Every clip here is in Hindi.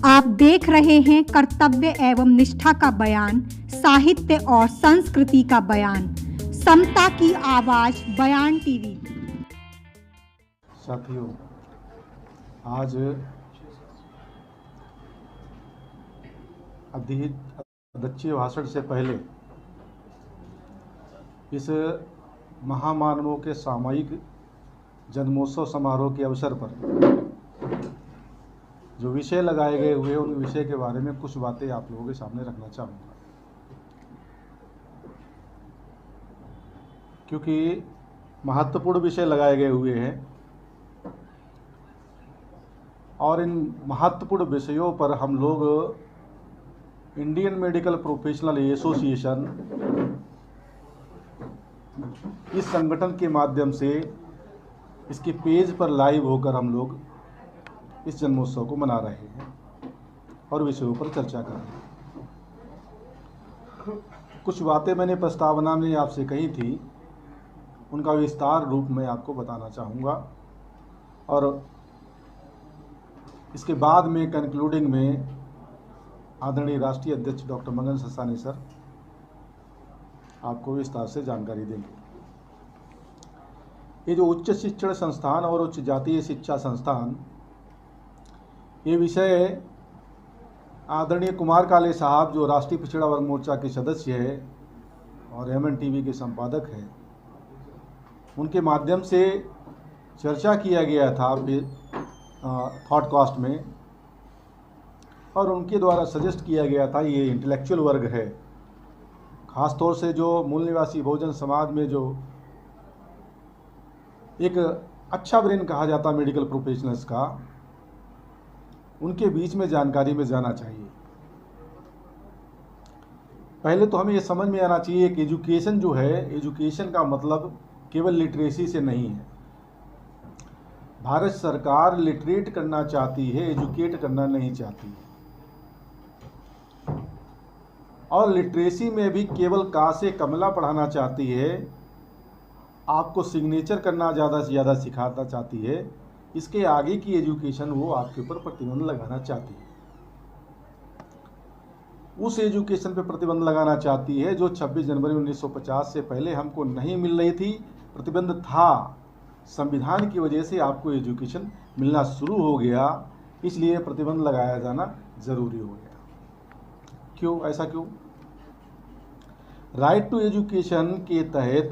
आप देख रहे हैं कर्तव्य एवं निष्ठा का बयान, साहित्य और संस्कृति का बयान, समता की आवाज बयान टीवी। साथियों, आज अध्यक्षीय भाषण से पहले इस महामानवों के सामूहिक जन्मोत्सव समारोह के अवसर पर जो विषय लगाए गए हुए उन विषय के बारे में कुछ बातें आप लोगों के सामने रखना चाहूँगा, क्योंकि महत्वपूर्ण विषय लगाए गए हुए हैं और इन महत्वपूर्ण विषयों पर हम लोग इंडियन मेडिकल प्रोफेशनल एसोसिएशन इस संगठन के माध्यम से इसके पेज पर लाइव होकर हम लोग इस जन्मोत्सव को मना रहे हैं और विषयों पर चर्चा कर रहे हैं। कुछ बातें मैंने प्रस्तावना में आपसे कही थी, उनका विस्तार रूप में आपको बताना चाहूँगा और इसके बाद में कंक्लूडिंग में आदरणीय राष्ट्रीय अध्यक्ष डॉक्टर मंगन ससानी सर आपको विस्तार से जानकारी देंगे। ये जो उच्च शिक्षण संस्थान और उच्च जातीय शिक्षा संस्थान, ये विषय आदरणीय कुमार काले साहब जो राष्ट्रीय पिछड़ा वर्ग मोर्चा के सदस्य है और MNTV के संपादक हैं, उनके माध्यम से चर्चा किया गया था थॉटकास्ट में और उनके द्वारा सजेस्ट किया गया था ये इंटेलेक्चुअल वर्ग है, ख़ास तौर से जो मूल निवासी बहुजन समाज में जो एक अच्छा ब्रेन कहा जाता मेडिकल प्रोफेशनल्स का, उनके बीच में जानकारी में जाना चाहिए। पहले तो हमें ये समझ में आना चाहिए कि एजुकेशन जो है, एजुकेशन का मतलब केवल लिटरेसी से नहीं है। भारत सरकार लिटरेट करना चाहती है, एजुकेट करना नहीं चाहती है। और लिटरेसी में भी केवल का से कमला पढ़ाना चाहती है, आपको सिग्नेचर करना ज़्यादा से ज़्यादा सिखाना चाहती है। इसके आगे की एजुकेशन वो आपके ऊपर प्रतिबंध लगाना चाहती है। उस एजुकेशन पे प्रतिबंध लगाना चाहती है जो 26 जनवरी 1950 से पहले हमको नहीं मिल रही थी। प्रतिबंध था, संविधान की वजह से आपको एजुकेशन मिलना शुरू हो गया, इसलिए प्रतिबंध लगाया जाना जरूरी हो गया। क्यों, ऐसा क्यों? राइट टू एजुकेशन के तहत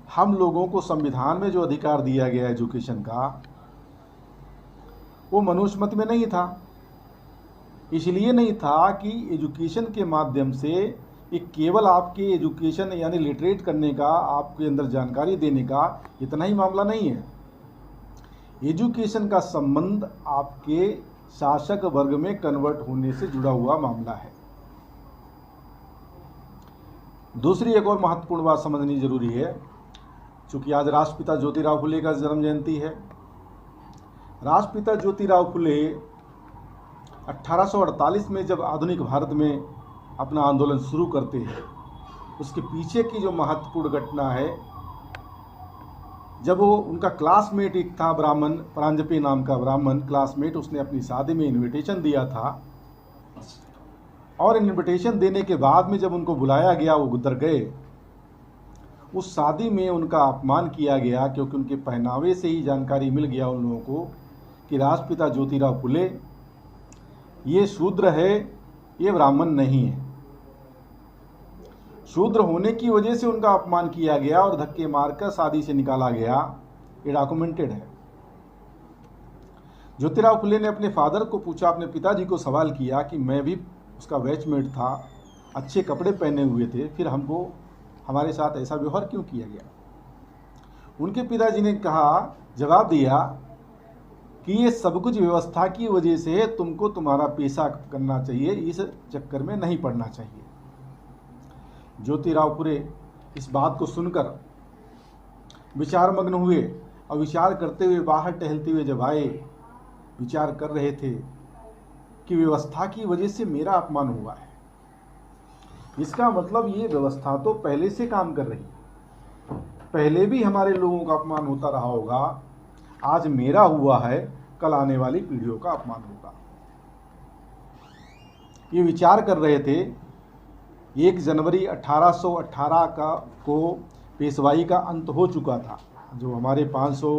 हम लोगों को संविधान में जो अधिकार दिया गया एजुकेशन का, वो मनुस्मृति में नहीं था। इसलिए नहीं था कि एजुकेशन के माध्यम से एक केवल आपके एजुकेशन यानी लिटरेट करने का, आपके अंदर जानकारी देने का इतना ही मामला नहीं है। एजुकेशन का संबंध आपके शासक वर्ग में कन्वर्ट होने से जुड़ा हुआ मामला है। दूसरी एक और महत्वपूर्ण बात समझनी जरूरी है, चूँकि आज राष्ट्रपिता ज्योतिराव फुले का जन्म जयंती है। राष्ट्रपिता ज्योतिराव फुले 1848 में जब आधुनिक भारत में अपना आंदोलन शुरू करते हैं, उसके पीछे की जो महत्वपूर्ण घटना है, जब वो उनका क्लासमेट एक था ब्राह्मण, प्रांजपे नाम का ब्राह्मण क्लासमेट, उसने अपनी शादी में इनविटेशन दिया था और इनविटेशन देने के बाद में जब उनको बुलाया गया वो उधर गए। उस शादी में उनका अपमान किया गया क्योंकि उनके पहनावे से ही जानकारी मिल गया उन लोगों को कि राष्ट्रपिता ज्योतिराव फुले ये शूद्र है, ये ब्राह्मण नहीं है। शूद्र होने की वजह से उनका अपमान किया गया और धक्के मारकर शादी से निकाला गया। ये डॉक्यूमेंटेड है। ज्योतिराव फुले ने अपने फादर को पूछा, अपने पिताजी को सवाल किया कि मैं भी उसका बैचमेट था, अच्छे कपड़े पहने हुए थे, फिर हमको हमारे साथ ऐसा व्यवहार क्यों किया गया? उनके पिताजी ने कहा, जवाब दिया कि ये सब कुछ व्यवस्था की वजह से, तुमको तुम्हारा पेशा करना चाहिए, इस चक्कर में नहीं पड़ना चाहिए। ज्योतिराव फुले इस बात को सुनकर विचार मग्न हुए और विचार करते हुए बाहर टहलते हुए जब आए, विचार कर रहे थे कि व्यवस्था की वजह से मेरा अपमान हुआ है। इसका मतलब ये व्यवस्था तो पहले से काम कर रही है, पहले भी हमारे लोगों का अपमान होता रहा होगा। आज मेरा हुआ है, कल आने वाली पीढ़ियों का अपमान होगा। ये विचार कर रहे थे 1 जनवरी 1818 को पेशवाई का अंत हो चुका था। जो हमारे 500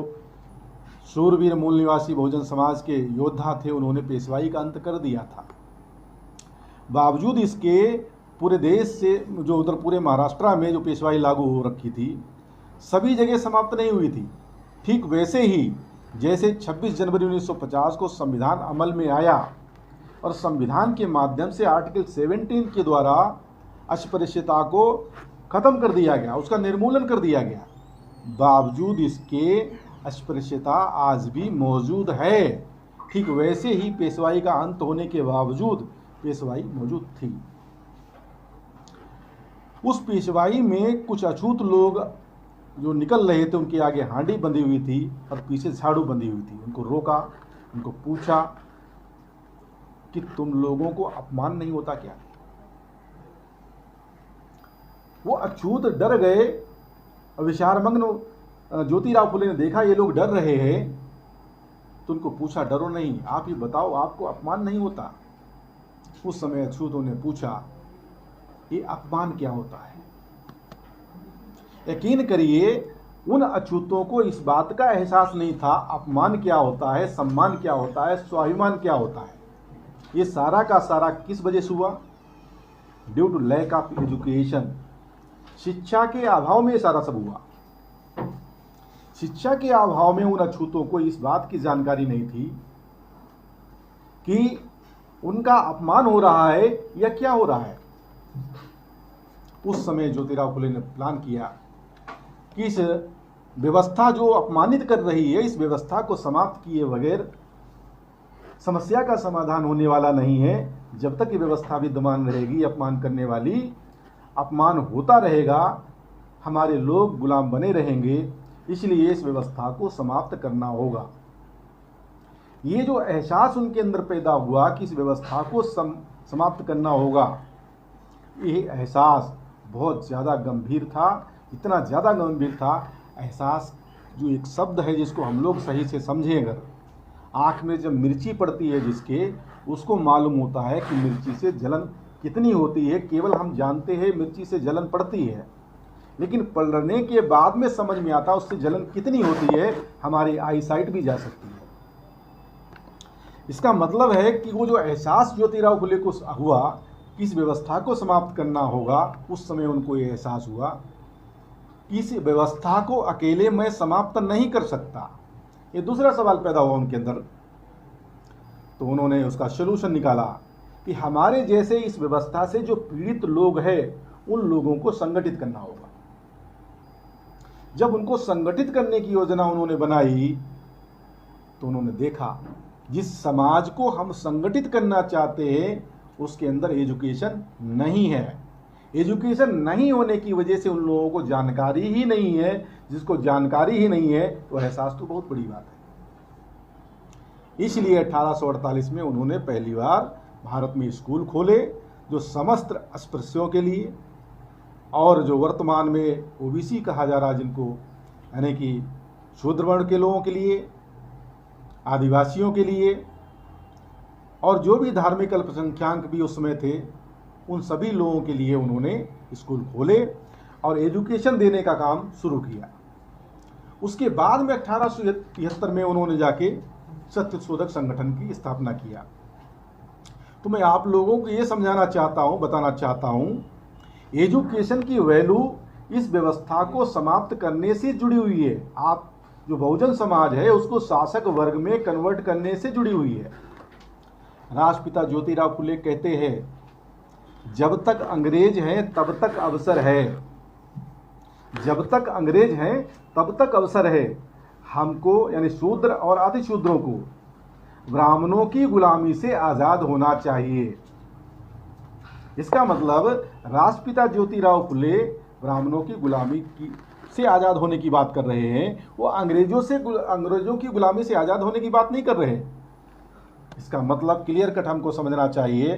शूरवीर मूल निवासी बहुजन समाज के योद्धा थे, उन्होंने पेशवाई का अंत कर दिया था। बावजूद इसके पूरे देश से जो उधर पूरे महाराष्ट्र में जो पेशवाई लागू हो रखी थी, सभी जगह समाप्त नहीं हुई थी। ठीक वैसे ही जैसे 26 जनवरी 1950 को संविधान अमल में आया और संविधान के माध्यम से आर्टिकल 17 के द्वारा अस्पृश्यता को खत्म कर दिया गया, उसका निर्मूलन कर दिया गया, बावजूद इसके अस्पृश्यता आज भी मौजूद है। ठीक वैसे ही पेशवाई का अंत होने के बावजूद पेशवाई मौजूद थी। उस पेशवाई में कुछ अछूत लोग जो निकल रहे थे, उनके आगे हांडी बंधी हुई थी और पीछे झाड़ू बंधी हुई थी। उनको रोका, उनको पूछा कि तुम लोगों को अपमान नहीं होता क्या? वो अछूत डर गए। विचारमग्न ज्योतिराव फुले ने देखा ये लोग डर रहे हैं, तो उनको पूछा, डरो नहीं, आप ही बताओ, आपको अपमान नहीं होता? उस समय अछूतों ने पूछा, ये अपमान क्या होता है? यकीन करिए, उन अछूतों को इस बात का एहसास नहीं था अपमान क्या होता है, सम्मान क्या होता है, स्वाभिमान क्या होता है। ये सारा का सारा किस वजह से हुआ? Due to lack of education. शिक्षा के अभाव में ये सारा सब हुआ। शिक्षा के अभाव में उन अछूतों को इस बात की जानकारी नहीं थी कि उनका अपमान हो रहा है या क्या हो रहा है। उस समय ज्योतिराव फुले ने प्लान किया कि इस व्यवस्था जो अपमानित कर रही है, इस व्यवस्था को समाप्त किए बगैर समस्या का समाधान होने वाला नहीं है। जब तक ये व्यवस्था विद्यमान रहेगी, अपमान करने वाली, अपमान होता रहेगा, हमारे लोग गुलाम बने रहेंगे। इसलिए इस व्यवस्था को समाप्त करना होगा। ये जो एहसास उनके अंदर पैदा हुआ कि इस व्यवस्था को समाप्त करना होगा, ये एहसास बहुत ज़्यादा गंभीर था। इतना ज़्यादा गंभीर था एहसास, जो एक शब्द है जिसको हम लोग सही से समझें, अगर आँख में जब मिर्ची पड़ती है जिसके, उसको मालूम होता है कि मिर्ची से जलन कितनी होती है। केवल हम जानते हैं मिर्ची से जलन पड़ती है, लेकिन पड़ने के बाद में समझ में आता उससे जलन कितनी होती है। हमारी आई साइट भी जा सकती है। इसका मतलब है कि वो जो एहसास ज्योतिराव फुले को हुआ कि इस व्यवस्था को समाप्त करना होगा, उस समय उनको ये एहसास हुआ कि इस व्यवस्था को अकेले मैं समाप्त नहीं कर सकता। ये दूसरा सवाल पैदा हुआ उनके अंदर। तो उन्होंने उसका सलूशन निकाला कि हमारे जैसे इस व्यवस्था से जो पीड़ित लोग हैं, उन लोगों को संगठित करना होगा। जब उनको संगठित करने की योजना उन्होंने बनाई, तो उन्होंने देखा जिस समाज को हम संगठित करना चाहते हैं उसके अंदर एजुकेशन नहीं है। एजुकेशन नहीं होने की वजह से उन लोगों को जानकारी ही नहीं है। जिसको जानकारी ही नहीं है तो एहसास तो बहुत बड़ी बात है। इसलिए 1848 में उन्होंने पहली बार भारत में स्कूल खोले, जो समस्त अस्पृश्यों के लिए और जो वर्तमान में ओबीसी कहा जा रहा है, जिनको यानी कि शूद्र वर्ण के लोगों के लिए, आदिवासियों के लिए, और जो भी धार्मिक अल्पसंख्याक भी उस समय थे, उन सभी लोगों के लिए उन्होंने स्कूल खोले और एजुकेशन देने का काम शुरू किया। उसके बाद में 1873 में उन्होंने जाके सत्यशोधक संगठन की स्थापना किया। तो मैं आप लोगों को ये समझाना चाहता हूँ, बताना चाहता हूँ, एजुकेशन की वैल्यू इस व्यवस्था को समाप्त करने से जुड़ी हुई है। आप जो बहुजन समाज है उसको शासक वर्ग में कन्वर्ट करने से जुड़ी हुई है। राष्ट्रपिता ज्योतिराव फुले कहते हैं, जब तक अंग्रेज हैं तब तक अवसर है। जब तक अंग्रेज हैं तब तक अवसर है। हमको यानी शूद्र और अतिशूद्रों को ब्राह्मणों की गुलामी से आज़ाद होना चाहिए। इसका मतलब राष्ट्रपिता ज्योतिराव फुले ब्राह्मणों की गुलामी से आज़ाद होने की बात कर रहे हैं। वो अंग्रेजों की गुलामी से आज़ाद होने की बात नहीं कर रहे। इसका मतलब क्लियर कट हमको समझना चाहिए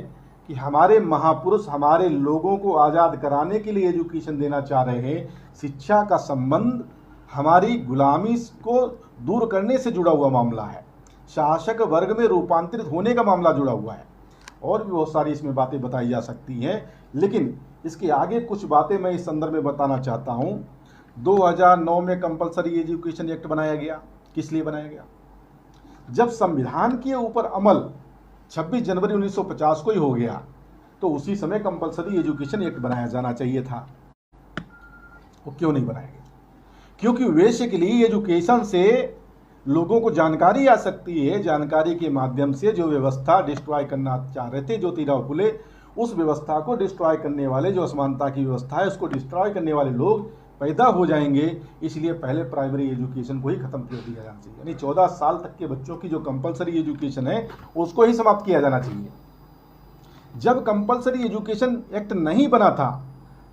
कि हमारे महापुरुष हमारे लोगों को आज़ाद कराने के लिए एजुकेशन देना चाह रहे हैं। शिक्षा का संबंध हमारी गुलामी को दूर करने से जुड़ा हुआ मामला है। शासक वर्ग में रूपांतरित होने का मामला जुड़ा हुआ है। और भी बहुत सारी इसमें बातें बताई जा सकती हैं, लेकिन इसके आगे कुछ बातें मैं इस संदर्भ में बताना चाहता हूँ। 2009 में कंपलसरी एजुकेशन एक्ट बनाया गया। किस लिए बनाया गया? जब संविधान के ऊपर अमल 26 जनवरी 1950 को ही हो गया, तो उसी समय कंपलसरी एजुकेशन एक्ट बनाया जाना चाहिए था। वो क्यों नहीं बनाया गया? क्योंकि बेसिकली एजुकेशन से लोगों को जानकारी आ सकती है। जानकारी के माध्यम से जो व्यवस्था डिस्ट्रॉय करना चाह रहे थे ज्योतिराव फुले, उस व्यवस्था को डिस्ट्रॉय करने वाले, जो असमानता की व्यवस्था है उसको डिस्ट्रॉय करने वाले लोग पैदा हो जाएंगे। इसलिए पहले प्राइमरी एजुकेशन को ही खत्म कर दिया जाना चाहिए, यानी 14 साल तक के बच्चों की जो कंपलसरी एजुकेशन है उसको ही समाप्त किया जाना चाहिए। जब कंपलसरी एजुकेशन एक्ट नहीं बना था,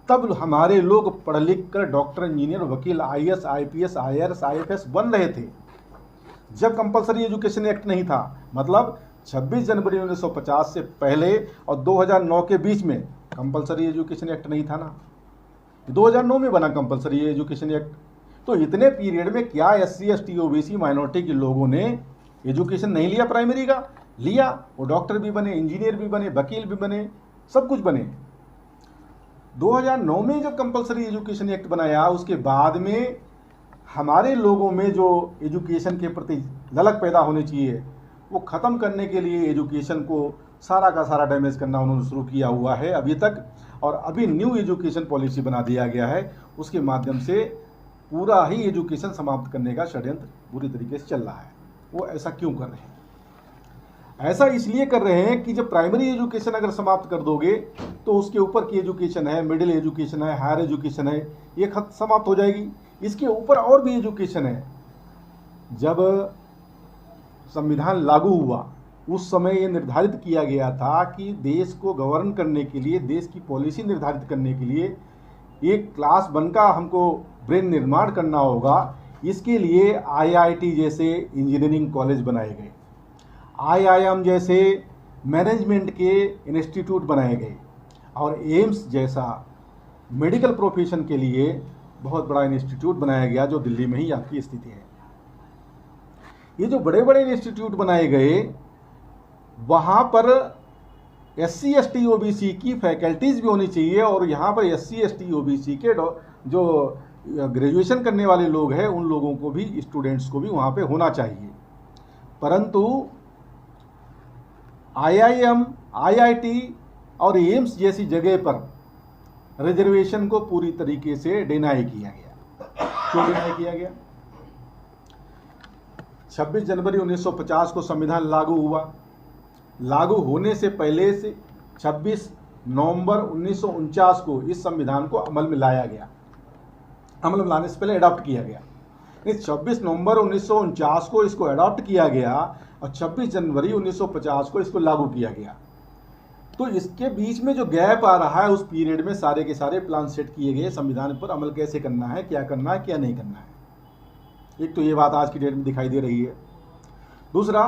तब हमारे लोग पढ़ लिख कर डॉक्टर, इंजीनियर, वकील, IAS, IPS, IRS, IFS बन रहे थे। जब कंपलसरी एजुकेशन एक्ट नहीं था, मतलब 26 जनवरी 1950 से पहले और 2009 के बीच में कंपलसरी एजुकेशन एक्ट नहीं था ना। 2009 में बना कंपलसरी एजुकेशन एक्ट। तो इतने पीरियड में क्या SC, ST, OBC माइनॉरिटी के लोगों ने एजुकेशन नहीं लिया? प्राइमरी का लिया। वो डॉक्टर भी बने, इंजीनियर भी बने, वकील भी बने, सब कुछ बने। 2009 में जब कंपलसरी एजुकेशन एक्ट बनाया, उसके बाद में हमारे लोगों में जो एजुकेशन के प्रति ललक पैदा होनी चाहिए, वो ख़त्म करने के लिए एजुकेशन को सारा का सारा डैमेज करना उन्होंने शुरू किया हुआ है अभी तक। और अभी न्यू एजुकेशन पॉलिसी बना दिया गया है, उसके माध्यम से पूरा ही एजुकेशन समाप्त करने का षड्यंत्र पूरी तरीके से चल रहा है। वो ऐसा क्यों कर रहे हैं? ऐसा इसलिए कर रहे हैं कि जब प्राइमरी एजुकेशन अगर समाप्त कर दोगे तो उसके ऊपर की एजुकेशन है, मिडिल एजुकेशन है, हायर एजुकेशन है, ये समाप्त हो जाएगी। इसके ऊपर और भी एजुकेशन है। जब संविधान लागू हुआ उस समय ये निर्धारित किया गया था कि देश को गवर्न करने के लिए, देश की पॉलिसी निर्धारित करने के लिए एक क्लास 1 का हमको ब्रेन निर्माण करना होगा। इसके लिए IIT जैसे इंजीनियरिंग कॉलेज बनाए गए, IIM जैसे मैनेजमेंट के इंस्टीट्यूट बनाए गए, और एम्स जैसा मेडिकल प्रोफेशन के लिए बहुत बड़ा इंस्टीट्यूट बनाया गया, जो दिल्ली में ही आपकी स्थिति है। ये जो बड़े बड़े इंस्टीट्यूट बनाए गए, वहाँ पर SC, ST, OBC की फैकल्टीज़ भी होनी चाहिए, और यहाँ पर SC, ST, OBC के जो ग्रेजुएशन करने वाले लोग हैं उन लोगों को भी, स्टूडेंट्स को भी वहाँ पे होना चाहिए। परंतु IIM, IIT और एम्स जैसी जगह पर रिजर्वेशन को पूरी तरीके से डिनाई किया गया। क्यों डिनाई किया गया? 26 जनवरी 1950 को संविधान लागू हुआ। लागू होने से पहले से 26 नवंबर 1949 को इस संविधान को अमल में लाया गया। अमल में लाने से पहले अडॉप्ट किया गया। 26 नवंबर 1949 को इसको अडॉप्ट किया गया और 26 जनवरी 1950 को इसको लागू किया गया। तो इसके बीच में जो गैप आ रहा है, उस पीरियड में सारे के सारे प्लान सेट किए गए संविधान पर अमल कैसे करना है, क्या करना है, क्या नहीं करना है। एक तो ये बात आज की डेट में दिखाई दे रही है। दूसरा,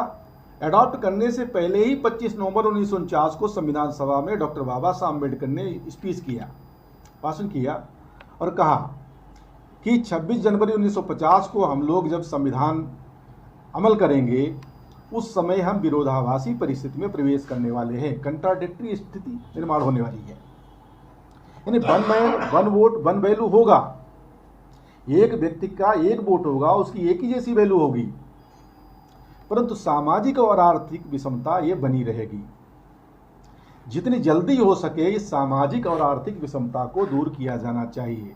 अडॉप्ट करने से पहले ही 25 नवंबर 1949 को संविधान सभा में डॉक्टर बाबा साहब अम्बेडकर ने स्पीच किया, भाषण किया और कहा कि 26 जनवरी 1950 को हम लोग जब संविधान अमल करेंगे, उस समय हम विरोधाभासी परिस्थिति में प्रवेश करने वाले हैं। कंट्राडिक्टरी स्थिति निर्माण होने वाली है। यानी 1 मैन 1 वोट 1 वैल्यू होगा। एक व्यक्ति का एक वोट होगा, उसकी एक ही जैसी वैल्यू होगी, परंतु सामाजिक और आर्थिक विषमता ये बनी रहेगी। जितनी जल्दी हो सके इस सामाजिक और आर्थिक विषमता को दूर किया जाना चाहिए।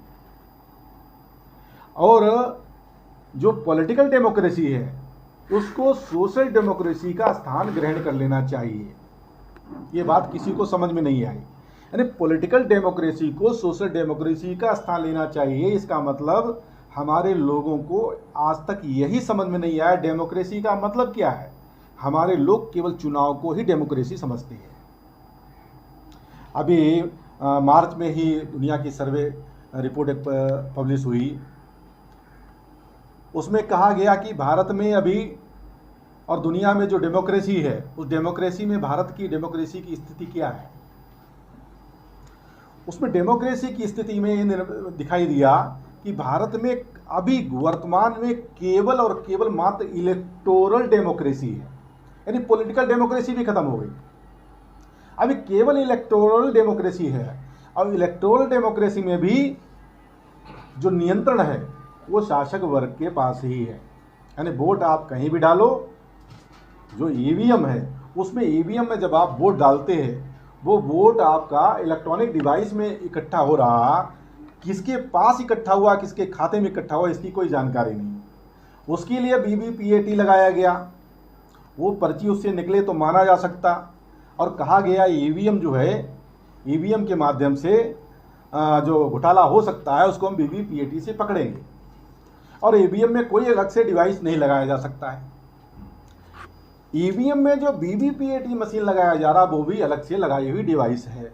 और जो पॉलिटिकल डेमोक्रेसी है उसको सोशल डेमोक्रेसी का स्थान ग्रहण कर लेना चाहिए। ये बात किसी को समझ में नहीं आई। यानी पॉलिटिकल डेमोक्रेसी को सोशल डेमोक्रेसी का स्थान लेना चाहिए। इसका मतलब हमारे लोगों को आज तक यही समझ में नहीं आया डेमोक्रेसी का मतलब क्या है। हमारे लोग केवल चुनाव को ही डेमोक्रेसी समझते हैं। अभी मार्च में ही दुनिया की सर्वे रिपोर्ट एक पब्लिश हुई, उसमें कहा गया कि भारत में अभी और दुनिया में जो डेमोक्रेसी है, उस डेमोक्रेसी में भारत की डेमोक्रेसी की स्थिति क्या है। उसमें डेमोक्रेसी की स्थिति में ये दिखाई दिया कि भारत में अभी वर्तमान में केवल और केवल मात्र इलेक्टोरल डेमोक्रेसी है, यानी पॉलिटिकल डेमोक्रेसी भी खत्म हो गई। अभी केवल इलेक्टोरल डेमोक्रेसी है। अब इलेक्टोरल डेमोक्रेसी में भी जो नियंत्रण है वो शासक वर्ग के पास ही है, यानी वोट आप कहीं भी डालो। जो ईवीएम है उसमें, ईवीएम में जब आप वोट डालते हैं वो वोट आपका इलेक्ट्रॉनिक डिवाइस में इकट्ठा हो रहा, किसके पास इकट्ठा हुआ, किसके खाते में इकट्ठा हुआ, इसकी कोई जानकारी नहीं। उसके लिए वीवीपीएटी लगाया गया, वो पर्ची उससे निकले तो माना जा सकता। और कहा गया ईवीएम जो है, ईवीएम के माध्यम से जो घोटाला हो सकता है उसको हम वीवीपीएटी से पकड़ेंगे, और ईवीएम में कोई अलग से डिवाइस नहीं लगाया जा सकता है। ईवीएम में जो वीवीपीएटी मशीन लगाया जा रहा वो भी अलग से लगाई हुई डिवाइस है।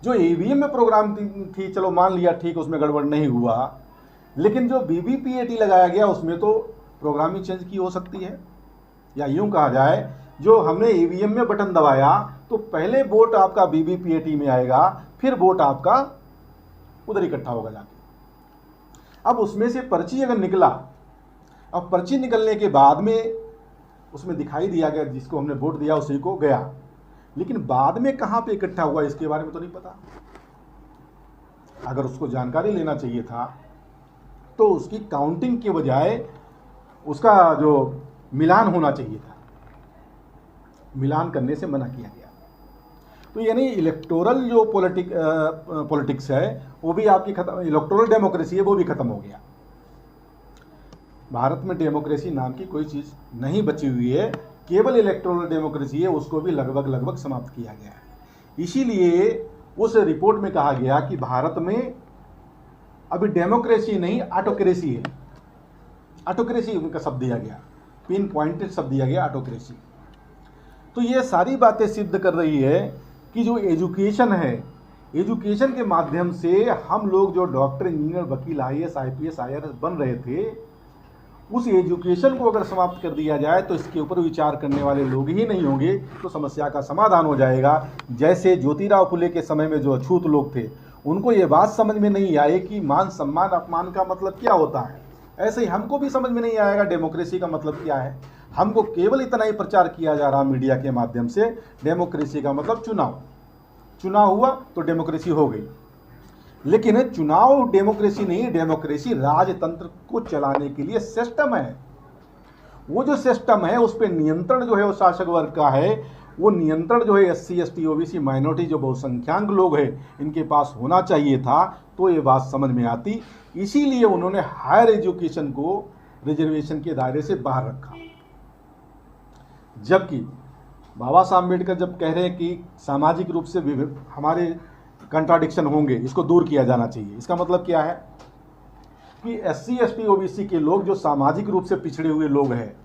जो ईवीएम में प्रोग्राम थी चलो मान लिया ठीक, उसमें गड़बड़ नहीं हुआ, लेकिन जो वीवीपीएटी लगाया गया उसमें तो प्रोग्रामिंग चेंज की हो सकती है। या यूं कहा जाए, जो हमने ईवीएम में बटन दबाया तो पहले वोट आपका वीवीपीएटी में आएगा, फिर वोट आपका उधर इकट्ठा होगा जाके। अब उसमें से पर्ची अगर निकला, अब पर्ची निकलने के बाद में उसमें दिखाई दिया गया जिसको हमने वोट दिया उसी को गया, लेकिन बाद में कहाँ पे इकट्ठा हुआ इसके बारे में तो नहीं पता। अगर उसको जानकारी लेना चाहिए था तो उसकी काउंटिंग के बजाय उसका जो मिलान होना चाहिए था, मिलान करने से मना किया गया। तो यानी इलेक्टोरल जो पॉलिटिक्स है वो भी आपकी खत्म, इलेक्टोरल डेमोक्रेसी है वो भी खत्म हो गया। भारत में डेमोक्रेसी नाम की कोई चीज़ नहीं बची हुई है, केवल इलेक्टोरल डेमोक्रेसी है, उसको भी लगभग समाप्त किया गया है। इसीलिए उस रिपोर्ट में कहा गया कि भारत में अभी डेमोक्रेसी नहीं ऑटोक्रेसी है। ऑटोक्रेसी उनका शब्द दिया गया, पिन पॉइंटेड शब्द दिया गया ऑटोक्रेसी। तो ये सारी बातें सिद्ध कर रही है कि जो एजुकेशन है, एजुकेशन के माध्यम से हम लोग जो डॉक्टर, इंजीनियर, वकील, आईएएस, आईपीएस, आईआरएस बन रहे थे, उस एजुकेशन को अगर समाप्त कर दिया जाए तो इसके ऊपर विचार करने वाले लोग ही नहीं होंगे, तो समस्या का समाधान हो जाएगा। जैसे ज्योतिराव फुले के समय में जो अछूत लोग थे उनको ये बात समझ में नहीं आई कि मान सम्मान अपमान का मतलब क्या होता है, ऐसे ही हमको भी समझ में नहीं आएगा डेमोक्रेसी का मतलब क्या है। हमको केवल इतना ही प्रचार किया जा रहा मीडिया के माध्यम से, डेमोक्रेसी का मतलब चुनाव, चुनाव हुआ तो डेमोक्रेसी हो गई। लेकिन चुनाव डेमोक्रेसी नहीं, डेमोक्रेसी राजतंत्र को चलाने के लिए सिस्टम है। वो जो सिस्टम है उस पर नियंत्रण जो है वो शासक वर्ग का है। वो नियंत्रण जो है एससी, एसटी, ओबीसी, माइनॉरिटी जो बहुसंख्याक लोग हैं इनके पास होना चाहिए था, तो ये बात समझ में आती। इसीलिए उन्होंने हायर एजुकेशन को रिजर्वेशन के दायरे से बाहर रखा। जबकि बाबा साहब अम्बेडकर जब कह रहे हैं कि सामाजिक रूप से हमारे कंट्राडिक्शन होंगे, इसको दूर किया जाना चाहिए, इसका मतलब क्या है कि एससी, एसटी, ओबीसी के लोग जो सामाजिक रूप से पिछड़े हुए लोग हैं,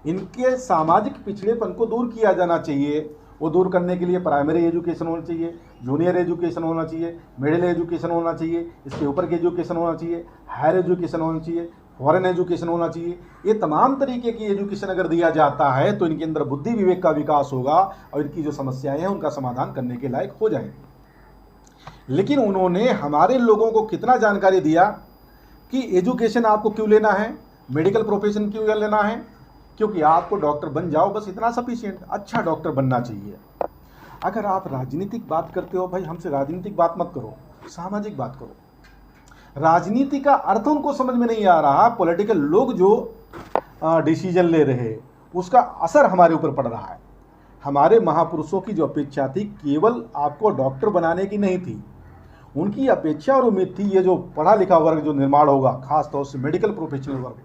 इनके सामाजिक पिछड़ेपन को दूर किया जाना चाहिए। वो दूर करने के लिए प्राइमरी एजुकेशन होना चाहिए, जूनियर एजुकेशन होना चाहिए, मिडिल एजुकेशन होना चाहिए, इसके ऊपर की एजुकेशन होना चाहिए, हायर एजुकेशन होना चाहिए, फॉरेन एजुकेशन होना चाहिए। ये तमाम तरीके की एजुकेशन अगर दिया जाता है तो इनके अंदर बुद्धि विवेक का विकास होगा और इनकी जो समस्याएं हैं उनका समाधान करने के लायक हो जाएंगे। लेकिन उन्होंने हमारे लोगों को कितना जानकारी दिया कि एजुकेशन आपको क्यों लेना है, मेडिकल प्रोफेशन क्यों लेना है, क्योंकि आपको डॉक्टर बन जाओ, बस इतना सफिशिएंट, अच्छा डॉक्टर बनना चाहिए। अगर आप राजनीतिक बात करते हो, भाई हमसे राजनीतिक बात मत करो, सामाजिक बात करो। राजनीति का अर्थ उनको समझ में नहीं आ रहा। पॉलिटिकल लोग जो डिसीजन ले रहे उसका असर हमारे ऊपर पड़ रहा है। हमारे महापुरुषों की जो अपेक्षा थी केवल आपको डॉक्टर बनाने की नहीं थी, उनकी अपेक्षा और उम्मीद थी ये जो पढ़ा लिखा वर्ग जो निर्माण होगा, खासतौर से मेडिकल प्रोफेशनल वर्ग,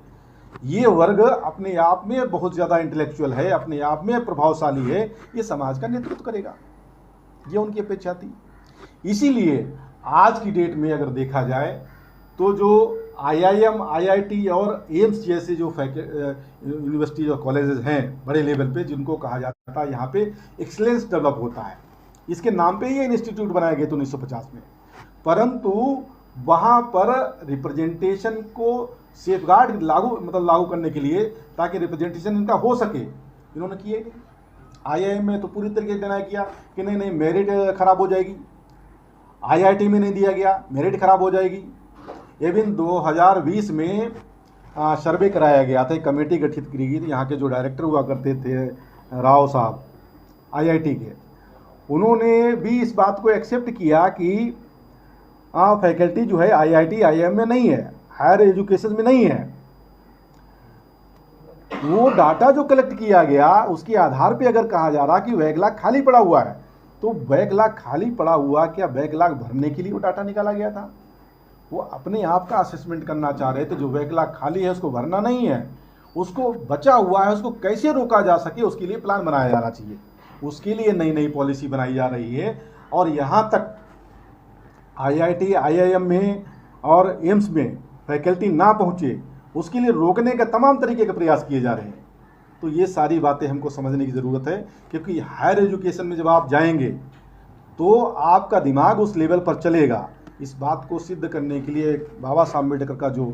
ये वर्ग अपने आप में बहुत ज़्यादा इंटेलेक्चुअल है, अपने आप में प्रभावशाली है, ये समाज का नेतृत्व करेगा, ये उनकी अपेक्षा थी। इसीलिए आज की डेट में अगर देखा जाए तो जो आईआईएम, आईआईटी और एम्स जैसे जो यूनिवर्सिटी और कॉलेजेस हैं बड़े लेवल पे, जिनको कहा जाता है यहाँ पे एक्सीलेंस डेवलप होता है, इसके नाम पे ये इंस्टीट्यूट बनाए गए थे 1950 में, परंतु वहाँ पर रिप्रेजेंटेशन को सेफगार्ड लागू करने के लिए, ताकि रिप्रेजेंटेशन इनका हो सके, इन्होंने किए नहीं। आईआईएम में तो पूरी तरीके से डिनाई किया कि नहीं मेरिट खराब हो जाएगी, आईआईटी में नहीं दिया गया, मेरिट खराब हो जाएगी। इवन 2020 में सर्वे कराया गया था, एक कमेटी गठित की गई थी, यहाँ के जो डायरेक्टर हुआ करते थे राव साहब, आईआईटी के, उन्होंने भी इस बात को एक्सेप्ट किया कि फैकल्टी जो है आईआईटी आईआईएम में नहीं है, हायर एजुकेशन में नहीं है। वो डाटा जो कलेक्ट किया गया उसके आधार पे अगर कहा जा रहा कि बैकलॉग खाली पड़ा हुआ है, तो बैकलॉग खाली पड़ा हुआ, क्या बैकलॉग भरने के लिए वो डाटा निकाला गया था? वो अपने आप का असेसमेंट करना चाह रहे थे। जो बैकलॉग खाली है उसको भरना नहीं है, उसको बचा हुआ है उसको कैसे रोका जा सके उसके लिए प्लान बनाया जाना चाहिए। उसके लिए नई नई पॉलिसी बनाई जा रही है। और यहाँ तक आईआईटी आईआईएम में और एम्स में फैकल्टी ना पहुँचे उसके लिए रोकने का तमाम तरीके के प्रयास किए जा रहे हैं। तो ये सारी बातें हमको समझने की ज़रूरत है, क्योंकि हायर एजुकेशन में जब आप जाएंगे तो आपका दिमाग उस लेवल पर चलेगा। इस बात को सिद्ध करने के लिए बाबा साहब अम्बेडकर का जो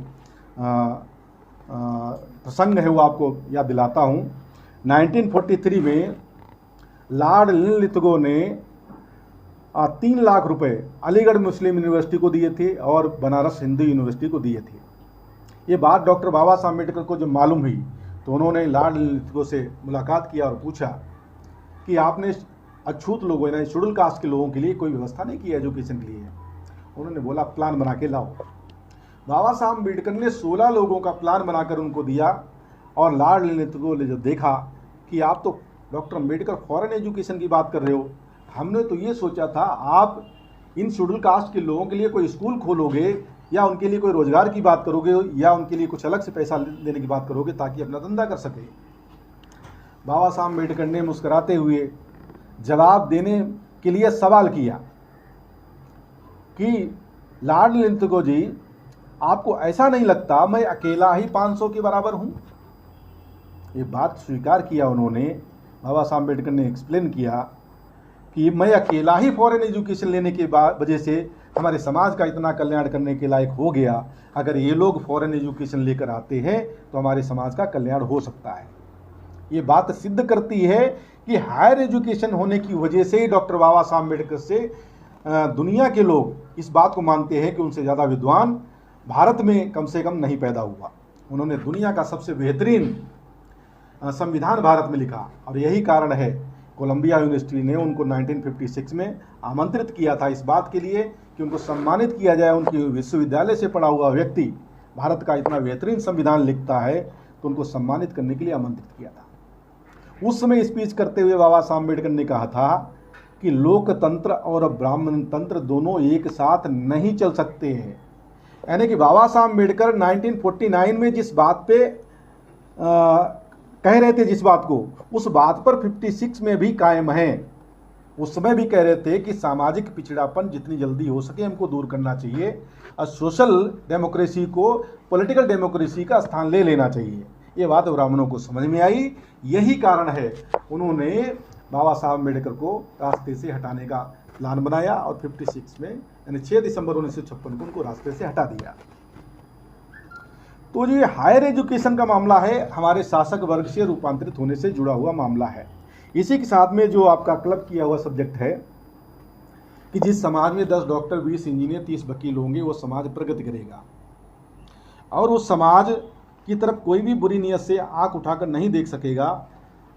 प्रसंग है वो आपको याद दिलाता हूँ। 1943 में लॉर्ड लिथगो ने 3 लाख रुपए अलीगढ़ मुस्लिम यूनिवर्सिटी को दिए थे और बनारस हिंदू यूनिवर्सिटी को दिए थे। ये बात डॉक्टर बाबा साहब अम्बेडकर को जब मालूम हुई तो उन्होंने लॉर्ड लिथगो से मुलाकात किया और पूछा कि आपने अछूत लोगों यानी शेड्यूल कास्ट के लोगों के लिए कोई व्यवस्था नहीं की एजुकेशन के लिए? उन्होंने बोला प्लान बना के लाओ। बाबा साहब अम्बेडकर ने 16 लोगों का प्लान बनाकर उनको दिया और लॉर्ड लिथगो ने जब देखा कि आप तो डॉक्टर अम्बेडकर फॉरेन एजुकेशन की बात कर रहे हो, हमने तो ये सोचा था आप इन शेड्यूल कास्ट के लोगों के लिए कोई स्कूल खोलोगे या उनके लिए कोई रोजगार की बात करोगे या उनके लिए कुछ अलग से पैसा देने की बात करोगे ताकि अपना धंधा कर सके। बाबा साहब अम्बेडकर ने मुस्कुराते हुए जवाब देने के लिए सवाल किया कि लॉर्ड लिथगो जी, आपको ऐसा नहीं लगता मैं अकेला ही 500 के बराबर हूँ? ये बात स्वीकार किया उन्होंने। बाबा साहब अम्बेडकर ने एक्सप्लेन किया कि मैं अकेला ही फॉरेन एजुकेशन लेने के वजह से हमारे समाज का इतना कल्याण करने के लायक हो गया। अगर ये लोग फॉरेन एजुकेशन लेकर आते हैं तो हमारे समाज का कल्याण हो सकता है। ये बात सिद्ध करती है कि हायर एजुकेशन होने की वजह से ही डॉक्टर बाबा साहब अम्बेडकर से दुनिया के लोग इस बात को मानते हैं कि उनसे ज़्यादा विद्वान भारत में कम से कम नहीं पैदा हुआ। उन्होंने दुनिया का सबसे बेहतरीन संविधान भारत में लिखा और यही कारण है कोलंबिया यूनिवर्सिटी ने उनको 1956 में आमंत्रित किया था इस बात के लिए कि उनको सम्मानित किया जाए। उनकी विश्वविद्यालय से पढ़ा हुआ व्यक्ति भारत का इतना बेहतरीन संविधान लिखता है तो उनको सम्मानित करने के लिए आमंत्रित किया था। उस समय स्पीच करते हुए बाबा साहब अम्बेडकर ने कहा था कि लोकतंत्र और ब्राह्मण तंत्र दोनों एक साथ नहीं चल सकते हैं। यानी कि बाबा साहब अम्बेडकर 1949 में जिस बात पे कह रहे थे, जिस बात को, उस बात पर 56 में भी कायम हैं। उस समय भी कह रहे थे कि सामाजिक पिछड़ापन जितनी जल्दी हो सके हमको दूर करना चाहिए और सोशल डेमोक्रेसी को पॉलिटिकल डेमोक्रेसी का स्थान ले लेना चाहिए। ये बात ब्राह्मणों को समझ में आई। यही कारण है उन्होंने बाबा साहब अम्बेडकर को रास्ते से हटाने का प्लान बनाया और 56 में यानी 6 दिसंबर 1956 को उनको रास्ते से हटा दिया। तो जो ये हायर एजुकेशन का मामला है हमारे शासक वर्ग से रूपांतरित होने से जुड़ा हुआ मामला है। इसी के साथ में जो आपका क्लब किया हुआ सब्जेक्ट है कि जिस समाज में 10 डॉक्टर 20 इंजीनियर 30 वकील होंगे वो समाज प्रगति करेगा और उस समाज की तरफ कोई भी बुरी नीयत से आंख उठाकर नहीं देख सकेगा।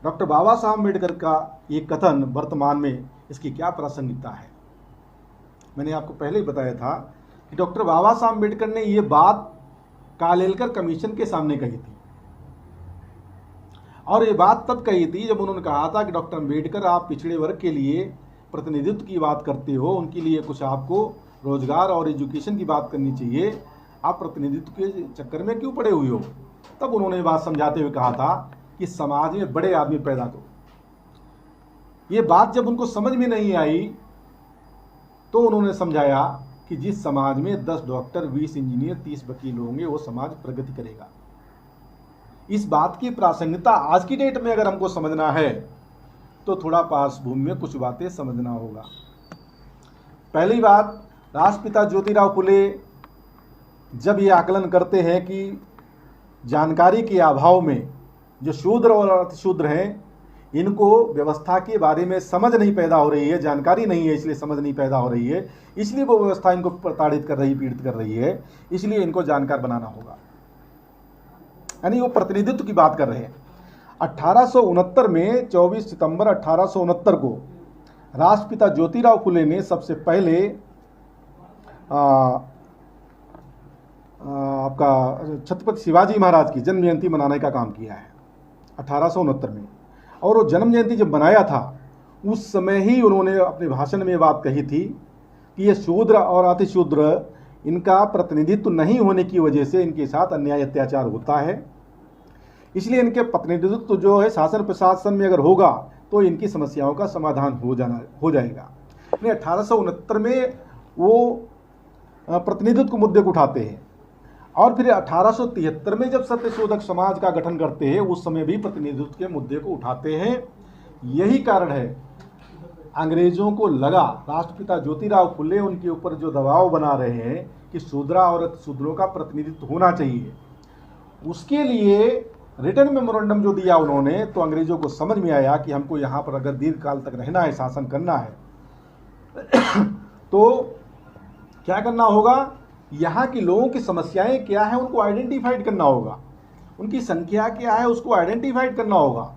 डॉक्टर बाबा साहब अम्बेडकर का ये कथन वर्तमान में इसकी क्या प्रासंगिकता है? मैंने आपको पहले ही बताया था कि डॉक्टर बाबा साहब अम्बेडकर ने ये बात कालेलकर कमीशन के सामने कही थी और ये बात तब कही थी जब उन्होंने कहा था कि डॉक्टर अम्बेडकर आप पिछड़े वर्ग के लिए प्रतिनिधित्व की बात करते हो, उनके लिए कुछ आपको रोजगार और एजुकेशन की बात करनी चाहिए, आप प्रतिनिधित्व के चक्कर में क्यों पड़े हुए हो? तब उन्होंने बात समझाते हुए कहा था कि समाज में बड़े आदमी पैदा करो। ये बात जब उनको समझ में नहीं आई तो उन्होंने समझाया कि जिस समाज में 10 डॉक्टर 20 इंजीनियर 30 वकील होंगे वो समाज प्रगति करेगा। इस बात की प्रासंगिकता आज की डेट में अगर हमको समझना है तो थोड़ा पार्श्वभूमि में कुछ बातें समझना होगा। पहली बात, राष्ट्रपिता ज्योतिराव फुले जब ये आकलन करते हैं कि जानकारी के अभाव में जो शूद्र और अतिशूद्र हैं इनको व्यवस्था के बारे में समझ नहीं पैदा हो रही है, जानकारी नहीं है इसलिए समझ नहीं पैदा हो रही है, इसलिए वो व्यवस्था इनको प्रताड़ित कर रही, पीड़ित कर रही है, इसलिए इनको जानकार बनाना होगा। यानी वो प्रतिनिधित्व की बात कर रहे हैं। 1869 में 24 सितंबर 1869 को राष्ट्रपिता ज्योतिराव फुले ने सबसे पहले आपका छत्रपति शिवाजी महाराज की जन्म जयंती मनाने का काम किया है 1869 में। और वो जन्म जयंती जब बनाया था उस समय ही उन्होंने अपने भाषण में बात कही थी कि ये शूद्र और अतिशूद्र इनका प्रतिनिधित्व नहीं होने की वजह से इनके साथ अन्याय अत्याचार होता है, इसलिए इनके प्रतिनिधित्व जो है शासन प्रशासन में अगर होगा तो इनकी समस्याओं का समाधान हो जाएगा। 1869 में वो प्रतिनिधित्व मुद्दे को उठाते हैं और फिर 1873 में जब सत्यशोधक समाज का गठन करते हैं उस समय भी प्रतिनिधित्व के मुद्दे को उठाते हैं। यही कारण है अंग्रेजों को लगा राष्ट्रपिता ज्योतिराव फुले उनके ऊपर जो दबाव बना रहे हैं कि शूद्रा और शूद्रों का प्रतिनिधित्व होना चाहिए, उसके लिए रिटर्न मेमोरेंडम जो दिया उन्होंने, तो अंग्रेजों को समझ में आया कि हमको यहाँ पर अगर दीर्घ काल तक रहना है, शासन करना है तो क्या करना होगा, यहाँ के लोगों की समस्याएं क्या है उनको आइडेंटिफाइड करना होगा, उनकी संख्या क्या है उसको आइडेंटिफाइड करना होगा।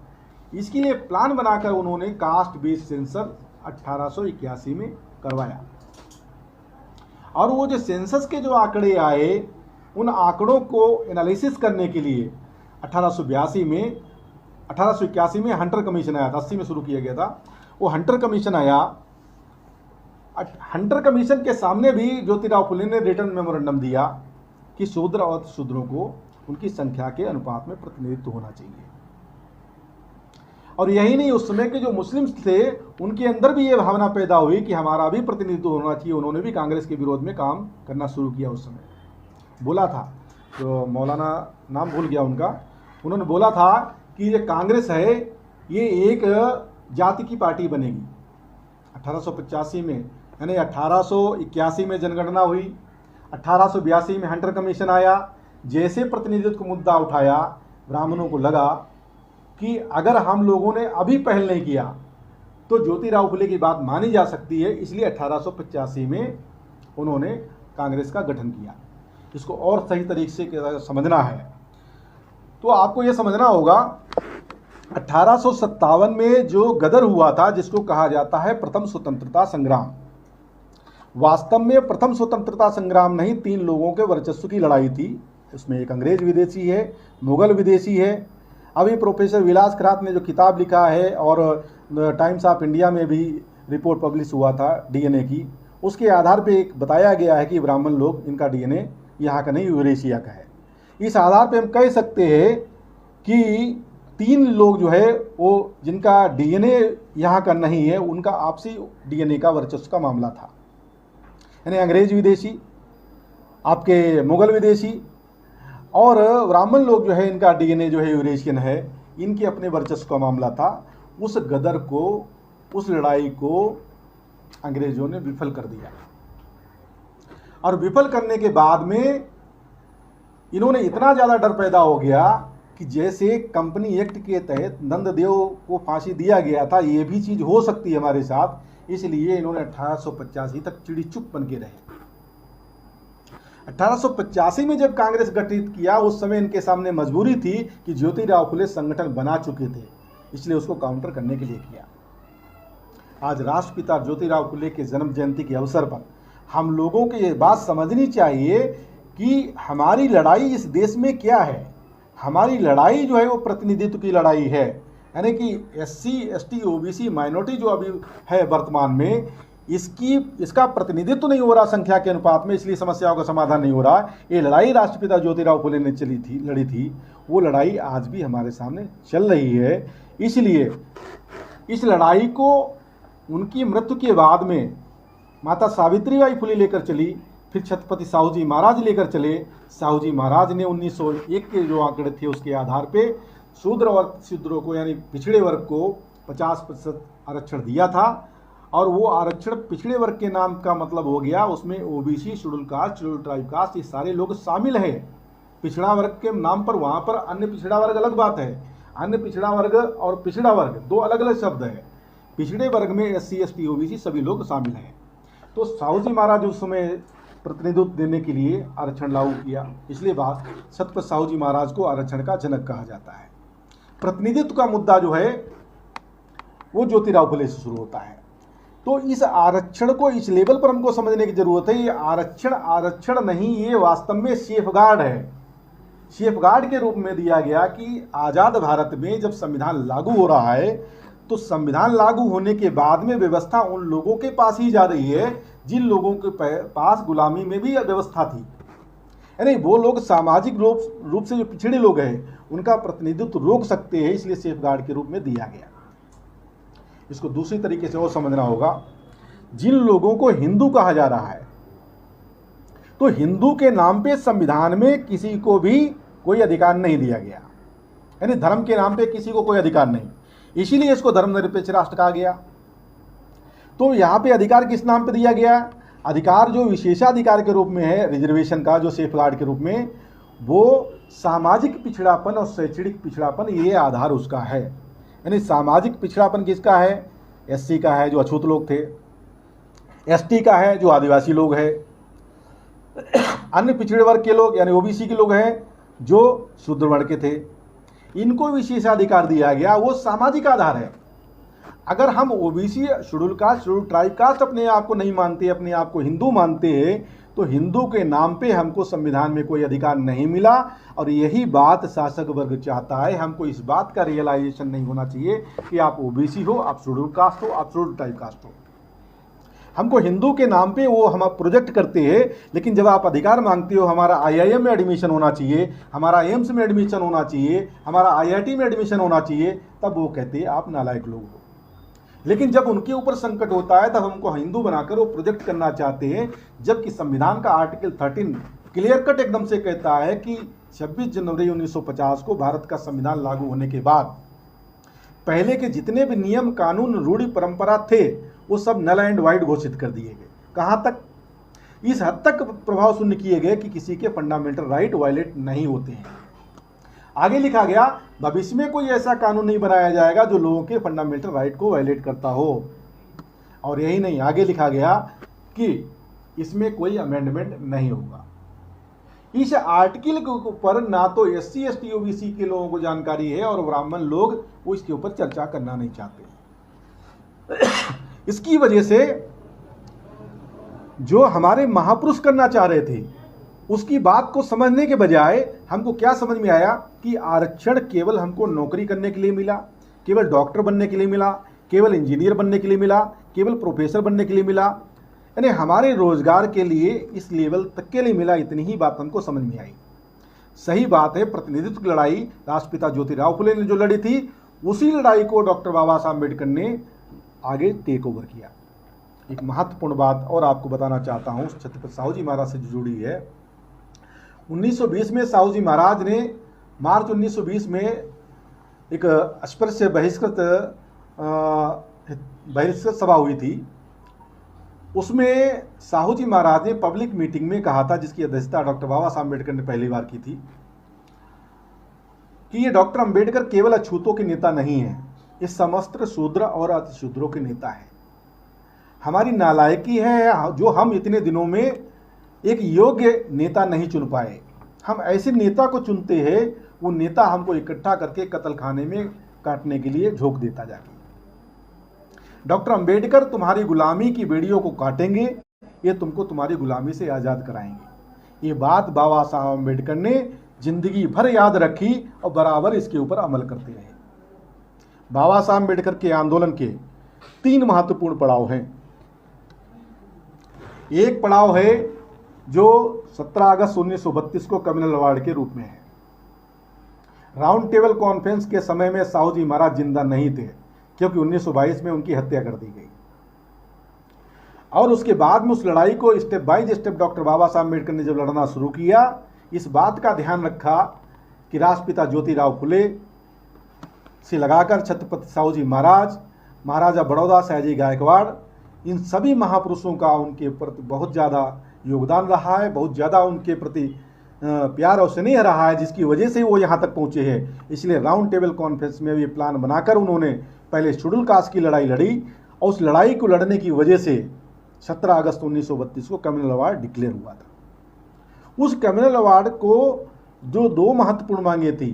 इसके लिए प्लान बनाकर उन्होंने कास्ट बेस्ड सेंसस 1881 में करवाया और वो जो सेंसस के जो आंकड़े आए उन आंकड़ों को एनालिसिस करने के लिए 1881 में हंटर कमीशन आया था। 80 में शुरू किया गया था वो हंटर कमीशन आया। हंटर कमीशन के सामने भी ज्योतिराव फुले ने रिटर्न मेमोरेंडम दिया कि शूद्र और शूद्रों को उनकी संख्या के अनुपात में प्रतिनिधित्व होना चाहिए। और यही नहीं, उस समय के जो मुस्लिम्स थे उनके अंदर भी ये भावना पैदा हुई कि हमारा भी प्रतिनिधित्व होना चाहिए। उन्होंने भी कांग्रेस के विरोध में काम करना शुरू किया। उस समय बोला था, तो मौलाना नाम भूल गया उनका, उन्होंने बोला था कि ये कांग्रेस है ये एक जाति की पार्टी बनेगी। 1885 में, यानी 1881 में जनगणना हुई, 1882 में हंटर कमीशन आया। जैसे प्रतिनिधित्व का मुद्दा उठाया, ब्राह्मणों को लगा कि अगर हम लोगों ने अभी पहल नहीं किया तो ज्योतिराव फुले की बात मानी जा सकती है। इसलिए 1885 में उन्होंने कांग्रेस का गठन किया। इसको और सही तरीके से समझना है तो आपको यह समझना होगा 1857 में जो गदर हुआ था, जिसको कहा जाता है प्रथम स्वतंत्रता संग्राम, वास्तव में प्रथम स्वतंत्रता संग्राम नहीं, 3 लोगों के वर्चस्व की लड़ाई थी। उसमें एक अंग्रेज विदेशी है, मुगल विदेशी है। अभी प्रोफेसर विलास खरात ने जो किताब लिखा है और टाइम्स ऑफ इंडिया में भी रिपोर्ट पब्लिश हुआ था डीएनए की, उसके आधार पे एक बताया गया है कि ब्राह्मण लोग, इनका डीएनए यहाँ का नहीं यूरेशिया का है। इस आधार पे हम कह सकते हैं कि 3 लोग जो है वो जिनका डीएनए यहाँ का नहीं है, उनका आपसी डीएनए का वर्चस्व का मामला था। यानी अंग्रेज विदेशी, आपके मुगल विदेशी और ब्राह्मण लोग जो है इनका डीएनए जो है यूरेशियन है, इनके अपने वर्चस्व का मामला था। उस गदर को, उस लड़ाई को अंग्रेजों ने विफल कर दिया और विफल करने के बाद में इन्होंने इतना ज़्यादा डर पैदा हो गया कि जैसे कंपनी एक्ट के तहत नंददेव को फांसी दिया गया था, ये भी चीज़ हो सकती है हमारे साथ। इसलिए इन्होंने 1885 तक चिड़ी चुप बन के रहे। 1885 में जब कांग्रेस गठित किया, उस समय इनके सामने मजबूरी थी कि ज्योतिराव फुले संगठन बना चुके थे, इसलिए उसको काउंटर करने के लिए किया। आज राष्ट्रपिता ज्योतिराव फुले के जन्म जयंती के अवसर पर हम लोगों को ये बात समझनी चाहिए कि हमारी लड़ाई इस देश में क्या है। हमारी लड़ाई जो है वो प्रतिनिधित्व की लड़ाई है, यानी कि SC ST OBC माइनॉरिटी जो अभी है वर्तमान में, इसका प्रतिनिधित्व नहीं हो रहा संख्या के अनुपात में, इसलिए समस्याओं का समाधान नहीं हो रहा। ये लड़ाई राष्ट्रपिता ज्योतिराव फुले ने लड़ी थी, वो लड़ाई आज भी हमारे सामने चल रही है। इसलिए इस लड़ाई को उनकी मृत्यु के बाद में माता सावित्रीबाई फुले लेकर चली, फिर छत्रपति साहू जी महाराज लेकर चले। साहू जी महाराज ने 1901 के जो आंकड़े थे उसके आधार पे शूद्र और शूद्रों को, यानी पिछड़े वर्ग को 50% आरक्षण दिया था। और वो आरक्षण पिछड़े वर्ग के नाम का मतलब हो गया, उसमें OBC, schedule caste, schedule tribe caste, ये सारे लोग शामिल हैं। पिछड़ा वर्ग के नाम पर वहाँ पर अन्य पिछड़ा वर्ग अलग बात है। अन्य पिछड़ा वर्ग और पिछड़ा वर्ग 2 अलग अलग शब्द है। पिछड़े वर्ग में SC ST OBC सभी लोग शामिल हैं। तो साहू जी महाराज उस समय प्रतिनिधित्व देने के लिए आरक्षण लागू किया, इसलिए बात छत्रपति साहू जी महाराज को आरक्षण का जनक कहा जाता है। प्रतिनिधित्व का मुद्दा जो है वो ज्योतिराव फुले से शुरू होता है। तो इस आरक्षण को इस लेवल पर हमको समझने की जरूरत है। ये आरक्षण नहीं, ये वास्तव में सेफगार्ड है। सेफगार्ड के रूप में दिया गया कि आज़ाद भारत में जब संविधान लागू हो रहा है तो संविधान लागू होने के बाद में व्यवस्था उन लोगों के पास ही जा रही है जिन लोगों के पास गुलामी में भी व्यवस्था थी, यानी वो लोग सामाजिक रूप से जो पिछड़े लोग हैं उनका प्रतिनिधित्व रोक सकते हैं, इसलिए सेफगार्ड के रूप में दिया गया। इसको दूसरी तरीके से और समझना होगा, जिन लोगों को हिंदू कहा जा रहा है तो हिंदू के नाम पे संविधान में किसी को भी कोई अधिकार नहीं दिया गया, यानी धर्म के नाम पे किसी को कोई अधिकार नहीं, इसीलिए इसको धर्मनिरपेक्ष राष्ट्र कहा गया। तो यहाँ पे अधिकार किस नाम पे दिया गया? अधिकार जो विशेषाधिकार के रूप में है, रिजर्वेशन का जो सेफगार्ड के रूप में, वो सामाजिक पिछड़ापन और शैक्षणिक पिछड़ापन ये आधार उसका है। यानी सामाजिक पिछड़ापन किसका है? एससी का है जो अछूत लोग थे, एसटी का है जो आदिवासी लोग हैं, अन्य पिछड़े वर्ग के लोग यानी ओबीसी के लोग हैं जो शूद्र वर्ग के थे, इनको विशेषाधिकार दिया गया, वो सामाजिक आधार है। अगर हम OBC, schedule caste, schedule tribe caste अपने आप को नहीं मानते, अपने आप को हिंदू मानते हैं, तो हिंदू के नाम पे हमको संविधान में कोई अधिकार नहीं मिला। और यही बात शासक वर्ग चाहता है। हमको इस बात का रियलाइजेशन नहीं होना चाहिए कि आप ओबीसी हो, आप शेड्यूल कास्ट हो, आप शेड्यूल ट्राइब कास्ट हो। हमको हिंदू के नाम पे वो हम प्रोजेक्ट करते हैं, लेकिन जब आप अधिकार मांगते हो हमारा आईआईएम में एडमिशन होना चाहिए, हमारा एम्स में एडमिशन होना चाहिए, हमारा आईआईटी में एडमिशन होना चाहिए, तब वो कहते हैं आप नालायक लोग हो। लेकिन जब उनके ऊपर संकट होता है तब हमको हिंदू बनाकर वो प्रोजेक्ट करना चाहते हैं, जबकि संविधान का आर्टिकल 13 क्लियर कट एकदम से कहता है कि 26 जनवरी 1950 को भारत का संविधान लागू होने के बाद पहले के जितने भी नियम, कानून, रूढ़ी, परंपरा थे वो सब नल एंड वाइड घोषित कर दिए गए। कहाँ तक? इस हद तक प्रभाव शून्य किए गए कि किसी के फंडामेंटल राइट वायलेट नहीं होते हैं। आगे लिखा गया भविष्य में कोई ऐसा कानून नहीं बनाया जाएगा जो लोगों के फंडामेंटल राइट को वायलेट करता हो। और यही नहीं, आगे लिखा गया कि इसमें कोई अमेंडमेंट नहीं होगा। इस आर्टिकल के ऊपर ना तो एससी, एसटी, ओबीसी के लोगों को जानकारी है और ब्राह्मण लोग वो इसके ऊपर चर्चा करना नहीं चाहते। इसकी वजह से जो हमारे महापुरुष करना चाह रहे थे उसकी बात को समझने के बजाय हमको क्या समझ में आया कि आरक्षण केवल हमको नौकरी करने के लिए मिला, केवल डॉक्टर बनने के लिए मिला, केवल इंजीनियर बनने के लिए मिला, केवल प्रोफेसर बनने के लिए मिला, यानी हमारे रोजगार के लिए इस लेवल तक के लिए मिला। इतनी ही बात हमको समझ में आई। सही बात है, प्रतिनिधित्व की लड़ाई राष्ट्रपिता ज्योतिराव फुले ने जो लड़ी थी उसी लड़ाई को डॉक्टर बाबा साहब अम्बेडकर ने आगे टेक ओवर किया। एक महत्वपूर्ण बात और आपको बताना चाहता हूँ छत्रपति साहू जी महाराज से जुड़ी है। 1920 में साहू जी महाराज ने, मार्च 1920 में एक अस्पृश्य बहिष्कृत सभा हुई थी। उसमें साहू जी महाराज ने पब्लिक मीटिंग में कहा था, जिसकी अध्यक्षता डॉक्टर बाबा साहब अम्बेडकर ने पहली बार की थी, कि ये डॉक्टर अम्बेडकर केवल अछूतों के नेता नहीं है, ये समस्त शूद्र और अतिशूद्रों के नेता है। हमारी नालायकी है जो हम इतने दिनों में एक योग्य नेता नहीं चुन पाए। हम ऐसे नेता को चुनते हैं, वो नेता हमको इकट्ठा करके कत्लखाने में काटने के लिए झोंक देता जाके। डॉक्टर अंबेडकर तुम्हारी गुलामी की बेड़ियों को काटेंगे, ये तुमको तुम्हारी गुलामी से आज़ाद कराएंगे। ये बात बाबा साहब अम्बेडकर ने जिंदगी भर याद रखी और बराबर इसके ऊपर अमल करते रहे। बाबा साहब अम्बेडकर के आंदोलन के 3 महत्वपूर्ण पड़ाव हैं। एक पड़ाव है जो 17 अगस्त 1932 को कम्युनल अवार्ड के रूप में है। राउंड टेबल कॉन्फ्रेंस के समय में साहू जी महाराज जिंदा नहीं थे, क्योंकि 1922 में उनकी हत्या कर दी गई। और उसके बाद में उस लड़ाई को स्टेप बाय स्टेप डॉक्टर बाबा साहब अम्बेडकर ने जब लड़ना शुरू किया, इस बात का ध्यान रखा कि राष्ट्रपिता ज्योतिराव फुले से लगाकर छत्रपति साहू जी महाराज, महाराजा बड़ौदा, सयाजी गायकवाड़, इन सभी महापुरुषों का उनके प्रति बहुत ज़्यादा योगदान रहा है, बहुत ज़्यादा उनके प्रति प्यार और स्नेह रहा है, जिसकी वजह से वो यहाँ तक पहुँचे हैं। इसलिए राउंड टेबल कॉन्फ्रेंस में भी प्लान बनाकर उन्होंने पहले शेड्यूल कास्ट की लड़ाई लड़ी, और उस लड़ाई को लड़ने की वजह से 17 अगस्त 1932 को कम्युनल अवार्ड डिक्लेयर हुआ था। उस कम्युनल अवार्ड को जो 2 महत्वपूर्ण मांगे थी,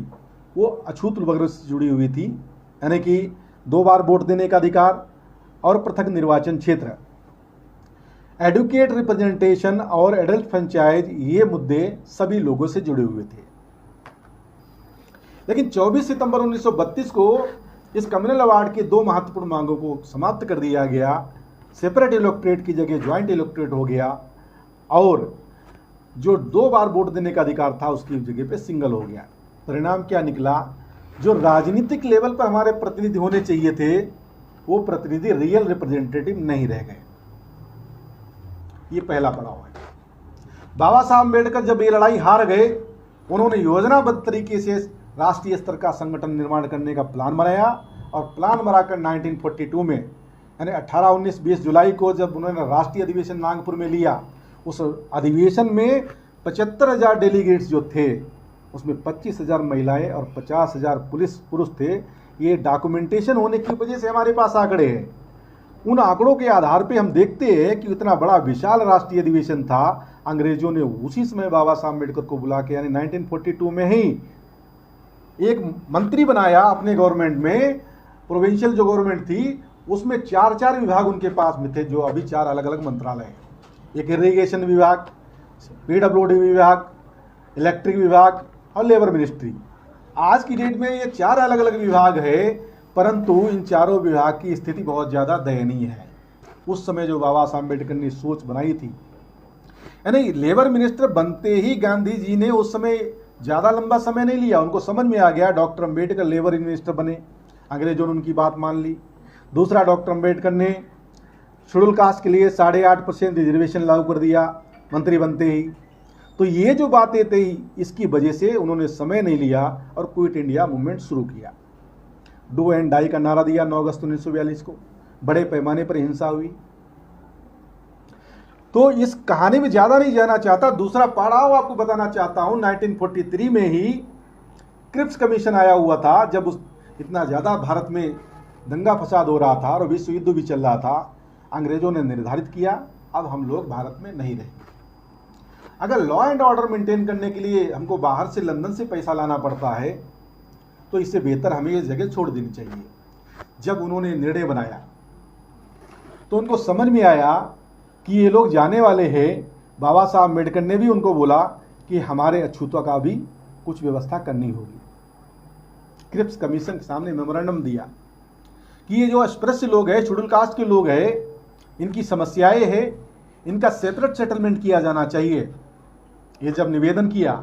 वो अछूत वर्ग से जुड़ी हुई थी, यानी कि 2 बार वोट देने का अधिकार और पृथक निर्वाचन क्षेत्र, एडुकेट रिप्रेजेंटेशन और एडल्ट फ्रेंचाइज, ये मुद्दे सभी लोगों से जुड़े हुए थे। लेकिन 24 सितंबर 1932 को इस कम्युनल अवार्ड की 2 महत्वपूर्ण मांगों को समाप्त कर दिया गया। सेपरेट इलेक्टोरेट की जगह ज्वाइंट इलेक्टोरेट हो गया और जो 2 बार वोट देने का अधिकार था उसकी जगह पे सिंगल हो गया। परिणाम क्या निकला? जो राजनीतिक लेवल पर हमारे प्रतिनिधि होने चाहिए थे वो प्रतिनिधि रियल रिप्रेजेंटेटिव नहीं रह गए। ये पहला पड़ाव है। बाबा साहब अम्बेडकर जब ये लड़ाई हार गए, उन्होंने योजनाबद्ध तरीके से राष्ट्रीय स्तर का संगठन निर्माण करने का प्लान बनाया और प्लान बनाकर 1942 में यानी 18, 19, 20 जुलाई को जब उन्होंने राष्ट्रीय अधिवेशन नागपुर में लिया, उस अधिवेशन में 75,000 डेलीगेट्स जो थे उसमें 25,000 महिलाएं और 50,000 पुरुष थे। ये डॉक्यूमेंटेशन होने की वजह से हमारे पास आंकड़े हैं। उन आंकड़ों के आधार पे हम देखते हैं कि इतना बड़ा विशाल राष्ट्रीय अधिवेशन था। अंग्रेजों ने उसी समय बाबा साहब अम्बेडकर को बुला के यानी 1942 में ही एक मंत्री बनाया अपने गवर्नमेंट में। प्रोविंशियल जो गवर्नमेंट थी उसमें 4 विभाग उनके पास में थे, जो अभी 4 अलग अलग मंत्रालय हैं। एक इरिगेशन विभाग, PWD विभाग, इलेक्ट्रिक विभाग और लेबर मिनिस्ट्री। आज की डेट में ये 4 अलग अलग विभाग है, परंतु इन चारों विभाग की स्थिति बहुत ज़्यादा दयनीय है। उस समय जो बाबा साहब अम्बेडकर ने सोच बनाई थी, यानी लेबर मिनिस्टर बनते ही गांधी जी ने उस समय ज़्यादा लंबा समय नहीं लिया, उनको समझ में आ गया डॉक्टर अम्बेडकर लेबर मिनिस्टर बने, अंग्रेजों ने उनकी बात मान ली। दूसरा, डॉक्टर अम्बेडकर ने शेड्यूल कास्ट के लिए 8.5% रिजर्वेशन लागू कर दिया मंत्री बनते ही। तो ये जो बातें थी, इसकी वजह से उन्होंने समय नहीं लिया और क्विट इंडिया मूवमेंट शुरू किया। डू एंड डाई का नारा दिया 9 अगस्त 1942 को। बड़े पैमाने पर हिंसा हुई। तो इस कहानी में ज़्यादा नहीं जाना चाहता। दूसरा पड़ाव आपको बताना चाहता हूँ। 1943 में ही क्रिप्स कमीशन आया हुआ था, जब इतना ज़्यादा भारत में दंगा फसाद हो रहा था और विश्व युद्ध भी चल रहा था। अंग्रेजों ने निर्धारित किया अब हम लोग भारत में नहीं रहेंगे। अगर लॉ एंड ऑर्डर मेंटेन करने के लिए हमको बाहर से लंदन से पैसा लाना पड़ता है तो इससे बेहतर हमें ये जगह छोड़ देनी चाहिए। जब उन्होंने निर्णय बनाया तो उनको समझ में आया कि ये लोग जाने वाले हैं। बाबा साहब अम्बेडकर ने भी उनको बोला कि हमारे अछूतों का भी कुछ व्यवस्था करनी होगी। क्रिप्स कमीशन के सामने मेमोरेंडम दिया कि ये जो अस्पृश्य लोग हैं, शेड्यूल कास्ट के लोग हैं, इनकी समस्याएं हैं, इनका सेपरेट सेटलमेंट किया जाना चाहिए। ये जब निवेदन किया,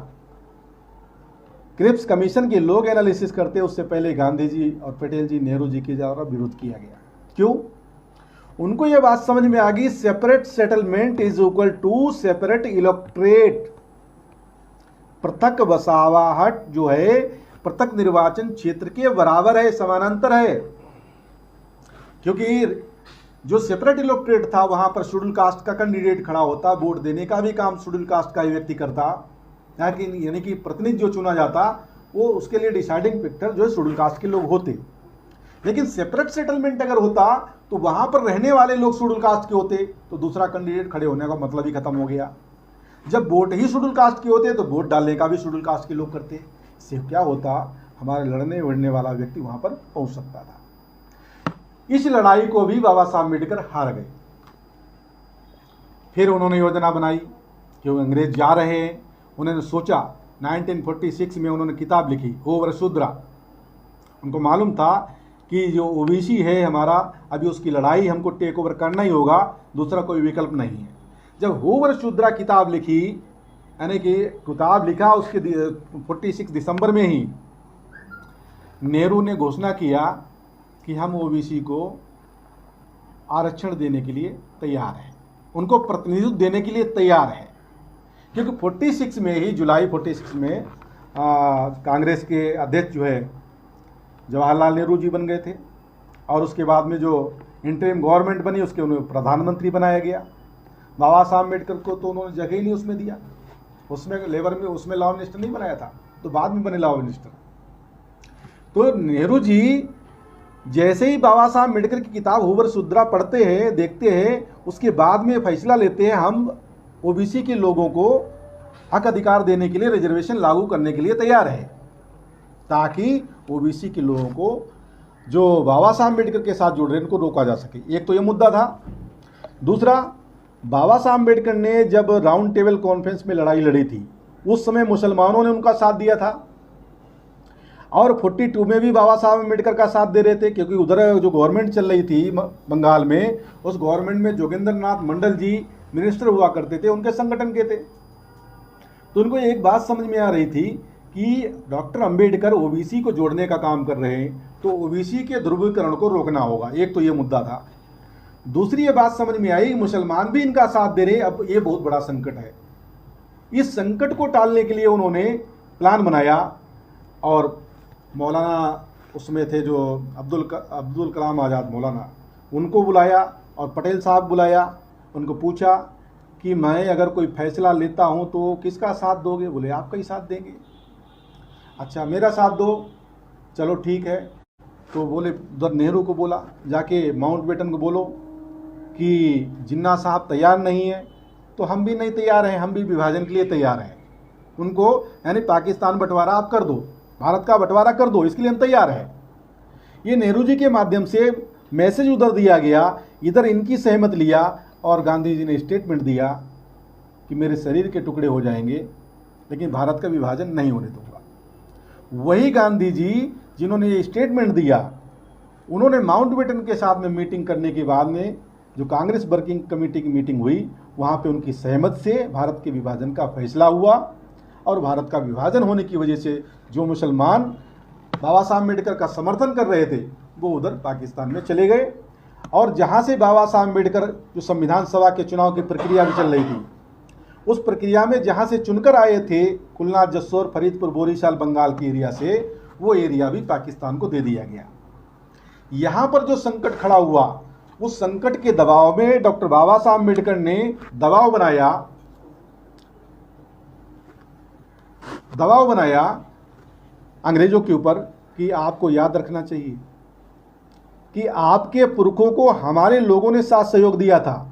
क्रिप्स कमीशन के लोग एनालिसिस करते, उससे पहले गांधी जी और पटेल जी, नेहरू जी के द्वारा विरोध किया गया। क्यों? उनको यह बात समझ में आ गई, separate settlement is equal to separate electorate. पृथक बसावाहट जो है पृथक निर्वाचन क्षेत्र के बराबर है, समानांतर है। क्योंकि जो सेपरेट इलेक्टोरेट था वहां पर शेड्यूल कास्ट का कैंडिडेट खड़ा होता, वोट देने का भी काम शेड्यूल कास्ट का ही व्यक्ति करता, यानी कि प्रतिनिधि जो चुना जाता वो उसके लिए डिसाइडिंग फैक्टर जो शेड्यूल कास्ट के लोग होते। लेकिन सेपरेट सेटलमेंट अगर होता तो वहां पर रहने वाले लोग शेड्यूल कास्ट के होते, तो दूसरा कैंडिडेट खड़े होने का मतलब ही खत्म हो गया। जब वोट ही शेड्यूल कास्ट के होते तो वोट डालने का भी शेड्यूल कास्ट के लोग करते। इससे क्या होता, हमारे लड़ने वड़ने वाला व्यक्ति वहां पर पहुंच सकता था। इस लड़ाई को भी बाबा साहब अम्बेडकर हार गए। फिर उन्होंने योजना बनाई, क्योंकि अंग्रेज जा रहे हैं। उन्होंने सोचा, 1946 में उन्होंने किताब लिखी ओ वसुंधरा। उनको मालूम था कि जो ओबीसी है हमारा, अभी उसकी लड़ाई हमको टेक ओवर करना ही होगा, दूसरा कोई विकल्प नहीं है। जब हो वसुंधरा किताब लिखी, यानी कि किताब लिखा, उसके 46 दिसंबर में ही नेहरू ने घोषणा किया कि हम ओबीसी को आरक्षण देने के लिए तैयार हैं, उनको प्रतिनिधित्व देने के लिए तैयार है। क्योंकि 46 में ही, जुलाई 46 में कांग्रेस के अध्यक्ष जो है जवाहरलाल नेहरू जी बन गए थे और उसके बाद में जो इंटरिम गवर्नमेंट बनी उसके उन्हें प्रधानमंत्री बनाया गया। बाबा साहब अम्बेडकर को तो उन्होंने जगह ही नहीं उसमें दिया, उसमें लेबर में उसमें लॉ मिनिस्टर नहीं बनाया था, तो बाद में बने लॉ मिनिस्टर। तो नेहरू जी जैसे ही बाबा साहब अम्बेडकर की किताब हो वसुंधरा पढ़ते हैं, देखते हैं, उसके बाद में फैसला लेते हैं हम ओबीसी के लोगों को हक अधिकार देने के लिए, रिजर्वेशन लागू करने के लिए तैयार है। ताकि ओबीसी के लोगों को जो बाबा साहब अम्बेडकर के साथ जुड़ रहे हैं उनको रोका जा सके। एक तो ये मुद्दा था। दूसरा, बाबा साहब अम्बेडकर ने जब राउंड टेबल कॉन्फ्रेंस में लड़ाई लड़ी थी उस समय मुसलमानों ने उनका साथ दिया था और 42 में भी बाबा साहब अम्बेडकर का साथ दे रहे थे, क्योंकि उधर जो गवर्नमेंट चल रही थी बंगाल में, उस गवर्नमेंट में जोगेंद्र नाथ मंडल जी मिनिस्टर हुआ करते थे, उनके संगठन के थे। तो उनको एक बात समझ में आ रही थी कि डॉक्टर अंबेडकर ओबीसी को जोड़ने का काम कर रहे हैं, तो ओबीसी के ध्रुवीकरण को रोकना होगा। एक तो ये मुद्दा था। दूसरी ये बात समझ में आई, मुसलमान भी इनका साथ दे रहे, अब ये बहुत बड़ा संकट है। इस संकट को टालने के लिए उन्होंने प्लान बनाया और मौलाना उसमें थे जो अब्दुल कलाम आज़ाद मौलाना, उनको बुलाया और पटेल साहब बुलाया। उनको पूछा कि मैं अगर कोई फैसला लेता हूं तो किसका साथ दोगे? बोले आपका ही साथ देंगे। अच्छा, मेरा साथ दो, चलो ठीक है। तो बोले उधर नेहरू को बोला, जाके माउंटबेटन को बोलो कि जिन्ना साहब तैयार नहीं है तो हम भी नहीं तैयार हैं, हम भी विभाजन के लिए तैयार हैं। उनको यानी पाकिस्तान बंटवारा आप कर दो, भारत का बंटवारा कर दो, इसके लिए हम तैयार हैं। ये नेहरू जी के माध्यम से मैसेज उधर दिया गया, इधर इनकी सहमत लिया और गांधी जी ने स्टेटमेंट दिया कि मेरे शरीर के टुकड़े हो जाएंगे लेकिन भारत का विभाजन नहीं होने दूंगा। वही गांधी जी जिन्होंने ये स्टेटमेंट दिया, उन्होंने माउंटबेटन के साथ में मीटिंग करने के बाद में जो कांग्रेस वर्किंग कमेटी की मीटिंग हुई, वहाँ पे उनकी सहमत से भारत के विभाजन का फैसला हुआ और भारत का विभाजन होने की वजह से जो मुसलमान बाबा साहब अम्बेडकर का समर्थन कर रहे थे वो उधर पाकिस्तान में चले गए। और जहाँ से बाबा साहब अम्बेडकर जो संविधान सभा के चुनाव की प्रक्रिया भी चल रही थी, उस प्रक्रिया में जहाँ से चुनकर आए थे खुलना, जसोर, फरीदपुर, बोरीशाल बंगाल के एरिया से, वो एरिया भी पाकिस्तान को दे दिया गया। यहाँ पर जो संकट खड़ा हुआ, उस संकट के दबाव में डॉक्टर बाबा साहब अम्बेडकर ने दबाव बनाया अंग्रेजों के ऊपर कि आपको याद रखना चाहिए कि आपके पुरखों को हमारे लोगों ने साथ सहयोग दिया था।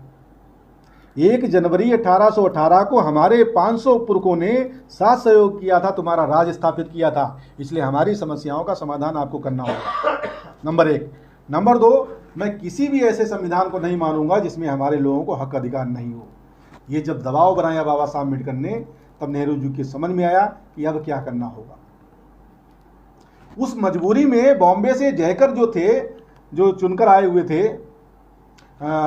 1 जनवरी 1818 को हमारे 500 पुरखों ने साथ सहयोग किया था, तुम्हारा राज स्थापित किया था, इसलिए हमारी समस्याओं का समाधान आपको करना होगा। नंबर 1। नंबर 2, मैं किसी भी ऐसे संविधान को नहीं मानूंगा जिसमें हमारे लोगों को हक अधिकार नहीं हो। ये जब दबाव बनाया बाबा साहब अम्बेडकर ने, तब नेहरू जी की समझ में आया कि अब क्या करना होगा। उस मजबूरी में बॉम्बे से जयकर जो थे, जो चुनकर आए हुए थे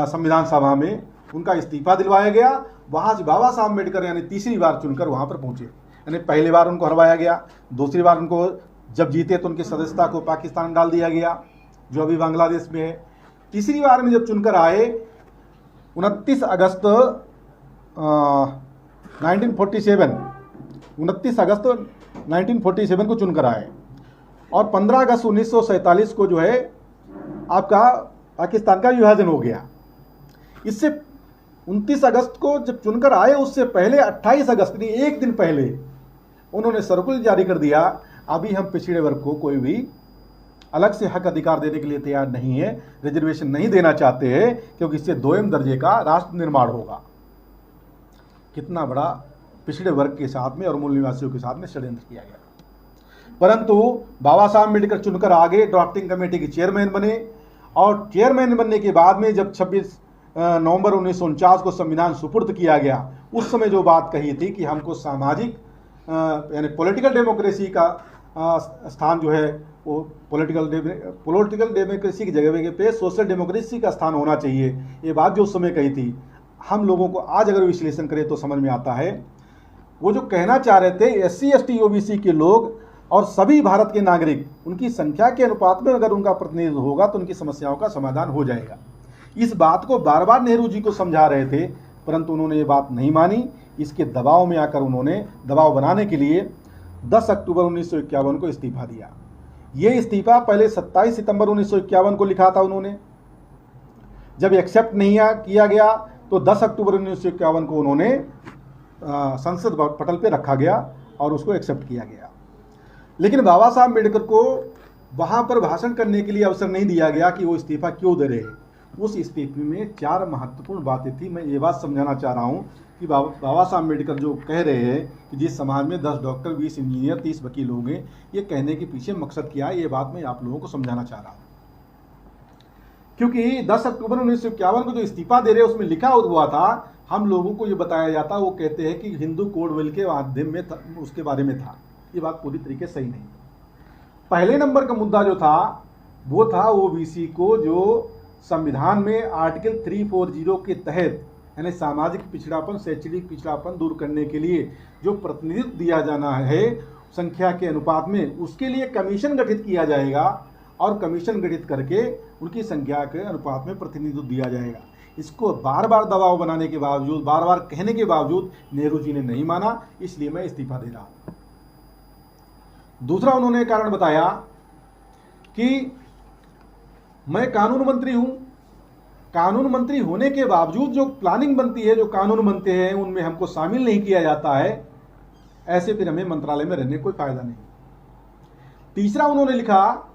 संविधान सभा में, उनका इस्तीफा दिलवाया गया। वहाँ से बाबा साहब अम्बेडकर यानी तीसरी बार चुनकर वहाँ पर पहुँचे। यानी पहली बार उनको हरवाया गया, दूसरी बार उनको जब जीते तो उनकी सदस्यता को पाकिस्तान डाल दिया गया जो अभी बांग्लादेश में है। तीसरी बार में जब चुनकर आए 29 अगस्त 1947 को चुनकर आए और 15 अगस्त 1947 को जो है आपका पाकिस्तान का विभाजन हो गया। इससे 29 अगस्त को जब चुनकर आए, उससे पहले 28 अगस्त यानी एक दिन पहले उन्होंने सर्कुलर जारी कर दिया, अभी हम पिछड़े वर्ग को कोई भी अलग से हक अधिकार देने के लिए तैयार नहीं है, रिजर्वेशन नहीं देना चाहते हैं, क्योंकि इससे 2म दर्जे का राष्ट्र निर्माण होगा। कितना बड़ा पिछड़े वर्ग के साथ में और मूल निवासियों के साथ में षड्यंत्र किया गया। परंतु बाबा साहब अम्बेडकर चुनकर आगे ड्राफ्टिंग कमेटी के चेयरमैन बने और चेयरमैन बनने के बाद में जब 26 नवंबर 1949 को संविधान सुपुर्द किया गया, उस समय जो बात कही थी कि हमको सामाजिक यानी पॉलिटिकल डेमोक्रेसी का स्थान जो है वो पॉलिटिकल डेमोक्रेसी की जगह पे सोशल डेमोक्रेसी का स्थान होना चाहिए, ये बात जो उस समय कही थी, हम लोगों को आज अगर विश्लेषण करें तो समझ में आता है। वो जो कहना चाह रहे थे SC ST OBC के लोग और सभी भारत के नागरिक, उनकी संख्या के अनुपात में अगर उनका प्रतिनिधित्व होगा तो उनकी समस्याओं का समाधान हो जाएगा। इस बात को बार बार नेहरू जी को समझा रहे थे, परंतु उन्होंने ये बात नहीं मानी। इसके दबाव में आकर उन्होंने दबाव बनाने के लिए 10 अक्टूबर 1951 को इस्तीफा दिया। ये इस्तीफा पहले 27 सितंबर 1951 को लिखा था उन्होंने, जब एक्सेप्ट नहीं किया गया तो 10 अक्टूबर 1951 को उन्होंने संसद पटल पे रखा गया और उसको एक्सेप्ट किया गया। लेकिन बाबा साहब अम्बेडकर को वहाँ पर भाषण करने के लिए अवसर नहीं दिया गया कि वो इस्तीफा क्यों दे रहे हैं। उस इस्तीफे में 4 महत्वपूर्ण बातें थी। मैं ये बात समझाना चाह रहा हूँ कि बाबा साहब अम्बेडकर जो कह रहे हैं कि जिस समाज में 10 डॉक्टर, 20 इंजीनियर, 30 वकील होंगे, ये कहने के पीछे मकसद क्या है, ये बात मैं आप लोगों को समझाना चाह रहा हूँ। क्योंकि 10 अक्टूबर 1951 को जो इस्तीफा दे रहे उसमें लिखा हुआ था, हम लोगों को ये बताया जाता, वो कहते हैं कि हिंदू कोड बिल के माध्यम में उसके बारे में था। ये बात पूरी तरीके सही नहीं। पहले नंबर का मुद्दा जो था वो था ओबीसी को जो संविधान में आर्टिकल 340 के तहत, यानी सामाजिक पिछड़ापन, शैक्षणिक पिछड़ापन दूर करने के लिए जो प्रतिनिधित्व दिया जाना है संख्या के अनुपात में, उसके लिए कमीशन गठित किया जाएगा और कमीशन गठित करके उनकी संख्या के अनुपात में प्रतिनिधित्व दिया जाएगा। इसको बार बार दबाव बनाने के बावजूद, बार बार कहने के बावजूद नेहरू जी ने नहीं माना, इसलिए मैं इस्तीफा दे रहा हूं। दूसरा उन्होंने कारण बताया कि मैं कानून मंत्री हूं, कानून मंत्री होने के बावजूद जो प्लानिंग बनती है, जो कानून बनते हैं, उनमें हमको शामिल नहीं किया जाता है, ऐसे फिर हमें मंत्रालय में रहने कोई फायदा नहीं। तीसरा उन्होंने लिखा,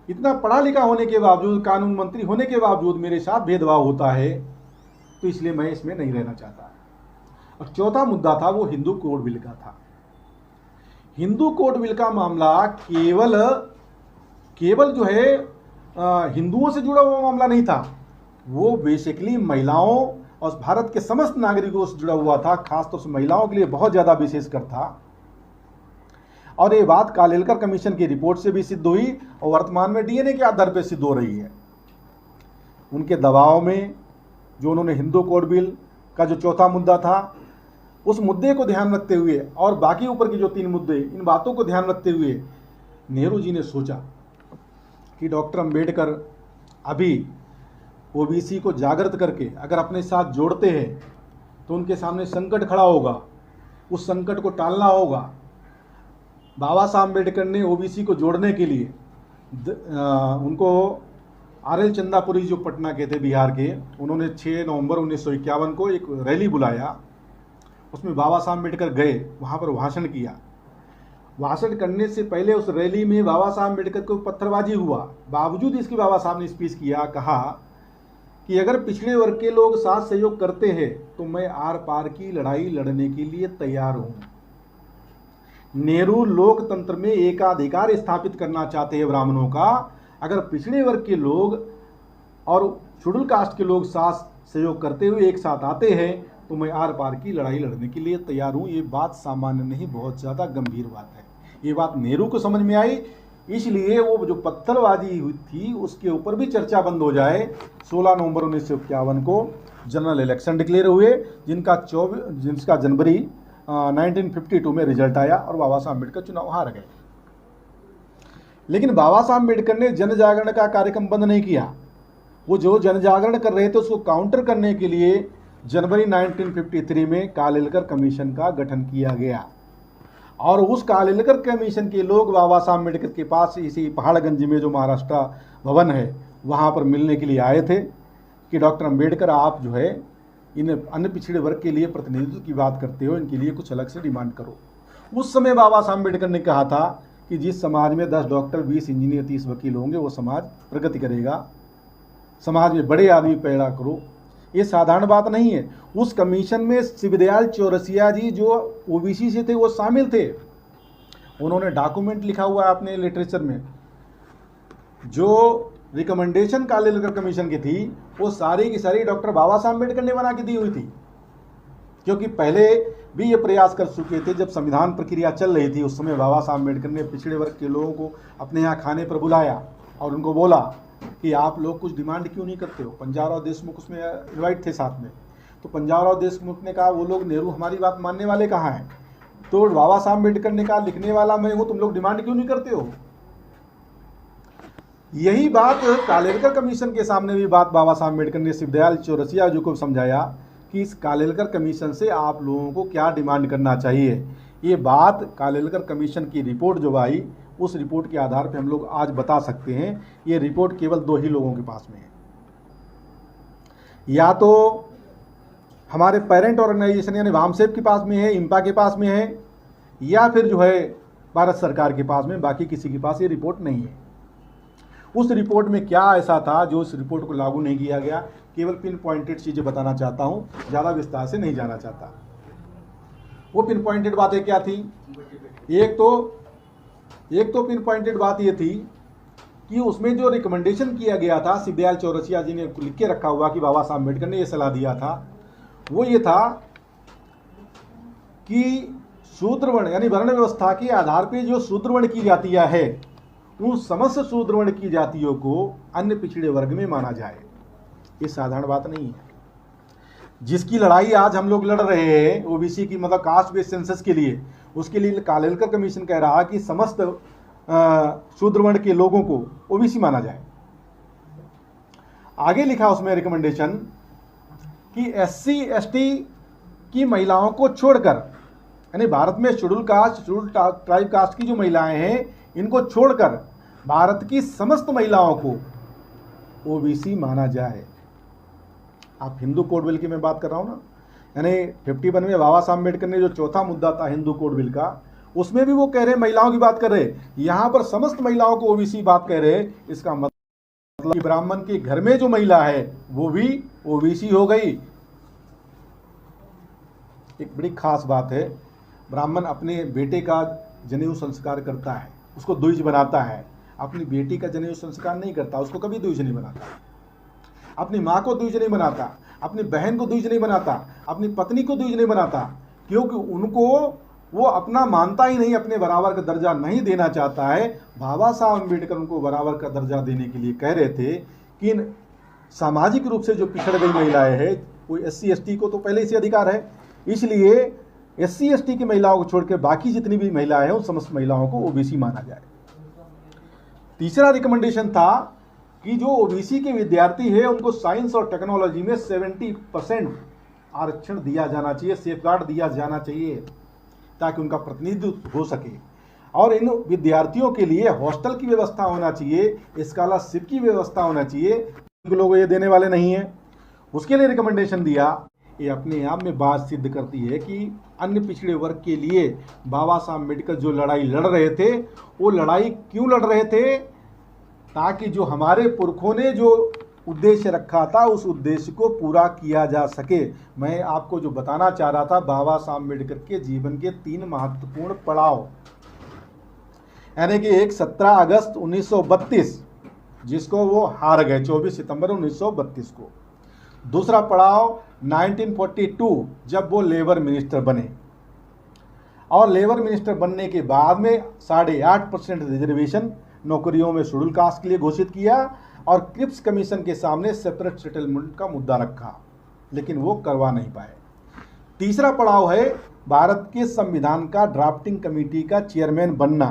इतना पढ़ा लिखा होने के बावजूद, कानून मंत्री होने के बावजूद मेरे साथ भेदभाव होता है, तो इसलिए मैं इसमें नहीं रहना चाहता। और चौथा मुद्दा था वो हिंदू कोड बिल का था। हिंदू कोड बिल का मामला केवल जो है हिंदुओं से जुड़ा हुआ मामला नहीं था, वो बेसिकली महिलाओं और भारत के समस्त नागरिकों से जुड़ा हुआ था, खासतौर से महिलाओं के लिए बहुत ज़्यादा विशेषकर था। और ये बात कालेलकर कमीशन की रिपोर्ट से भी सिद्ध हुई और वर्तमान में डीएनए के आधार पर सिद्ध हो रही है। उनके दबाव में जो उन्होंने हिंदू कोड बिल का जो चौथा मुद्दा था, उस मुद्दे को ध्यान रखते हुए और बाकी ऊपर की जो 3 मुद्दे, इन बातों को ध्यान रखते हुए नेहरू जी ने सोचा कि डॉक्टर अंबेडकर अभी ओबीसी को जागृत करके अगर अपने साथ जोड़ते हैं तो उनके सामने संकट खड़ा होगा, उस संकट को टालना होगा। बाबा साहब अम्बेडकर ने ओबीसी को जोड़ने के लिए उनको आरएल चंदापुरी जो पटना के थे बिहार के, उन्होंने 6 नवंबर 1951 को एक रैली बुलाया। उसमें बाबा साहब अम्बेडकर गए, वहाँ पर भाषण किया। भाषण करने से पहले उस रैली में बाबा साहब अम्बेडकर को पत्थरबाजी हुआ, बावजूद इसकी बाबा साहब ने स्पीच किया, कहा कि अगर पिछड़े वर्ग के लोग साथ सहयोग करते हैं तो मैं आर पार की लड़ाई लड़ने के लिए तैयार हूँ। नेहरू लोकतंत्र में एकाधिकार स्थापित करना चाहते हैं ब्राह्मणों का। अगर पिछड़े वर्ग के लोग और शेड्यूल कास्ट के लोग साथ सहयोग करते हुए एक साथ आते हैं तो मैं आर पार की लड़ाई लड़ने के लिए तैयार हूँ। ये बात सामान्य नहीं, बहुत ज़्यादा गंभीर बात है। ये बात नेहरू को समझ में आई, इसलिए वो जो पत्थरबाजी हुई थी उसके ऊपर भी चर्चा बंद हो जाए। 16 नवंबर 1951 को जनरल इलेक्शन डिक्लेयर हुए, जिसका जनवरी 1952 में रिजल्ट आया और बाबा साहब अम्बेडकर चुनाव हार गए। लेकिन बाबा साहब अम्बेडकर ने जन जागरण का कार्यक्रम बंद नहीं किया। वो जो जन जागरण कर रहे थे उसको काउंटर करने के लिए जनवरी 1953 में कालेलकर कमीशन का गठन किया गया और उस कालेलकर कमीशन के लोग बाबा साहब अम्बेडकर के पास इसी पहाड़गंज में जो महाराष्ट्र भवन है वहाँ पर मिलने के लिए आए थे कि डॉक्टर अंबेडकर, आप जो है इन अन्य पिछड़े वर्ग के लिए प्रतिनिधित्व की बात करते हो, इनके लिए कुछ अलग से डिमांड करो। उस समय बाबा साहब अम्बेडकर ने कहा था कि जिस समाज में 10 डॉक्टर, 20 इंजीनियर, 30 वकील होंगे वो समाज प्रगति करेगा। समाज में बड़े आदमी पैदा करो, ये साधारण बात नहीं है। उस कमीशन में शिवदयाल चौरसिया जी जो ओबीसी से थे वो शामिल थे। उन्होंने डॉक्यूमेंट लिखा हुआ है अपने लिटरेचर में, जो रिकमेंडेशन कालेलकर कमीशन की थी वो सारी की सारी डॉक्टर बाबा साहब अम्बेडकर ने बना के दी हुई थी। क्योंकि पहले भी ये प्रयास कर चुके थे, जब संविधान प्रक्रिया चल रही थी उस समय बाबा साहब अम्बेडकर ने पिछड़े वर्ग के लोगों को अपने यहाँ खाने पर बुलाया और उनको बोला कि आप लोग कुछ डिमांड क्यों नहीं करते हो। पंजाबराव देशमुख उसमें इन्वाइट थे साथ में, तो पंजाबराव देशमुख ने कहा वो लोग नेहरू हमारी बात मानने वाले कहाँ हैं। तो बाबा साहब अम्बेडकर ने कहा लिखने वाला मैं हूँ, तुम लोग डिमांड क्यों नहीं करते हो। यही बात कालेलकर कमीशन के सामने भी बात बाबा साहब अम्बेडकर ने शिवदयाल चौरसिया जी को समझाया कि इस कालेलकर कमीशन से आप लोगों को क्या डिमांड करना चाहिए। ये बात कालेलकर कमीशन की रिपोर्ट जो आई, उस रिपोर्ट के आधार पर हम लोग आज बता सकते हैं। ये रिपोर्ट केवल 2 ही लोगों के पास में है, या तो हमारे पेरेंट ऑर्गेनाइजेशन यानी वामसेप के पास में है, इंपा के पास में है, या फिर जो है भारत सरकार के पास में, बाकी किसी के पास ये रिपोर्ट नहीं है। उस रिपोर्ट में क्या ऐसा था जो इस रिपोर्ट को लागू नहीं किया गया, केवल पिन पॉइंटेड चीज़ें बताना चाहता हूँ, ज़्यादा विस्तार से नहीं जाना चाहता। वो पिन पॉइंटेड बातें क्या थी? एक तो पिन पॉइंटेड बात ये थी कि उसमें जो रिकमेंडेशन किया गया था, शिवदयाल चौरसिया जी ने लिख के रखा हुआ कि बाबा साहब अम्बेडकर ने ये सलाह दिया था, वो ये था कि शूद्रवर्ण यानी वर्ण व्यवस्था के आधार पर जो शूद्रवर्ण की जातियां है, उन समस्त शूद्रवर्ण की जातियों को अन्य पिछड़े वर्ग में माना जाए। ये साधारण बात नहीं है। जिसकी लड़ाई आज हम लोग लड़ रहे हैं ओबीसी की, मतलब कास्ट बेस्ड सेंसस के लिए, उसके लिए कालेलकर कमीशन कह रहा कि समस्त शूद्रवर्ण के लोगों को ओबीसी माना जाए। आगे लिखा उसमें रिकमेंडेशन कि एससी एसटी की महिलाओं को छोड़कर, यानी भारत में schedule caste, schedule tribe caste की जो महिलाएं हैं, इनको छोड़कर भारत की समस्त महिलाओं को ओबीसी माना जाए। आप हिंदू कोड बिल की मैं बात कर रहा हूं ना, यानी 51 में बाबा साहब अम्बेडकर ने जो चौथा मुद्दा था हिंदू कोड बिल का, उसमें भी वो कह रहे महिलाओं की बात कर रहे, यहां पर समस्त महिलाओं को ओबीसी बात कह रहे। इसका मतलब कि ब्राह्मण के घर में जो महिला है वो भी ओबीसी हो गई। एक बड़ी खास बात है, ब्राह्मण अपने बेटे का जनेऊ संस्कार करता है, उसको द्विज बनाता है, अपनी बेटी का जनेऊ संस्कार नहीं करता, उसको कभी द्विज नहीं बनाता। अपनी माँ को द्विज नहीं बनाता, अपनी बहन को द्विज नहीं बनाता, अपनी पत्नी को द्विज नहीं बनाता, क्योंकि उनको वो अपना मानता ही नहीं, अपने बराबर का दर्जा नहीं देना चाहता है। बाबा साहब अम्बेडकर उनको बराबर का दर्जा देने के लिए कह रहे थे कि सामाजिक रूप से जो पिछड़ गई महिलाएं हैं, वो एससी एसटी को तो पहले से अधिकार है, इसलिए एससी एसटी की महिलाओं को छोड़कर बाकी जितनी भी महिलाएं हैं उन समस्त महिलाओं को ओबीसी माना जाए। तीसरा रिकमेंडेशन था कि जो ओबीसी के विद्यार्थी है उनको साइंस और टेक्नोलॉजी में 70% आरक्षण दिया जाना चाहिए, सेफगार्ड दिया जाना चाहिए, ताकि उनका प्रतिनिधित्व हो सके। और इन विद्यार्थियों के लिए हॉस्टल की व्यवस्था होना चाहिए, स्कॉलरशिप की व्यवस्था होना चाहिए, लोग ये देने वाले नहीं है, उसके लिए रिकमेंडेशन दिया। ये अपने आप में बात सिद्ध करती है कि अन्य पिछड़े वर्ग के लिए बाबा साहब अम्बेडकर जो लड़ाई लड़ रहे थे, वो लड़ाई क्यों लड़ रहे थे? ताकि जो हमारे पुरखों ने जो उद्देश्य रखा था उस उद्देश्य को पूरा किया जा सके। मैं आपको जो बताना चाह रहा था, बाबा साहब अम्बेडकर के जीवन के 3 महत्वपूर्ण पड़ाव, यानी कि एक 17 अगस्त 1932 जिसको वो हार गए 24 सितंबर 1932 को। दूसरा पड़ाव 1942 जब वो लेबर मिनिस्टर बने, और लेबर मिनिस्टर बनने के बाद में 8.5% रिजर्वेशन नौकरियों में शेड्यूल कास्ट के लिए घोषित किया, और क्रिप्स कमीशन के सामने सेपरेट सेटलमेंट का मुद्दा रखा, लेकिन वो करवा नहीं पाए। तीसरा पड़ाव है भारत के संविधान का ड्राफ्टिंग कमेटी का चेयरमैन बनना।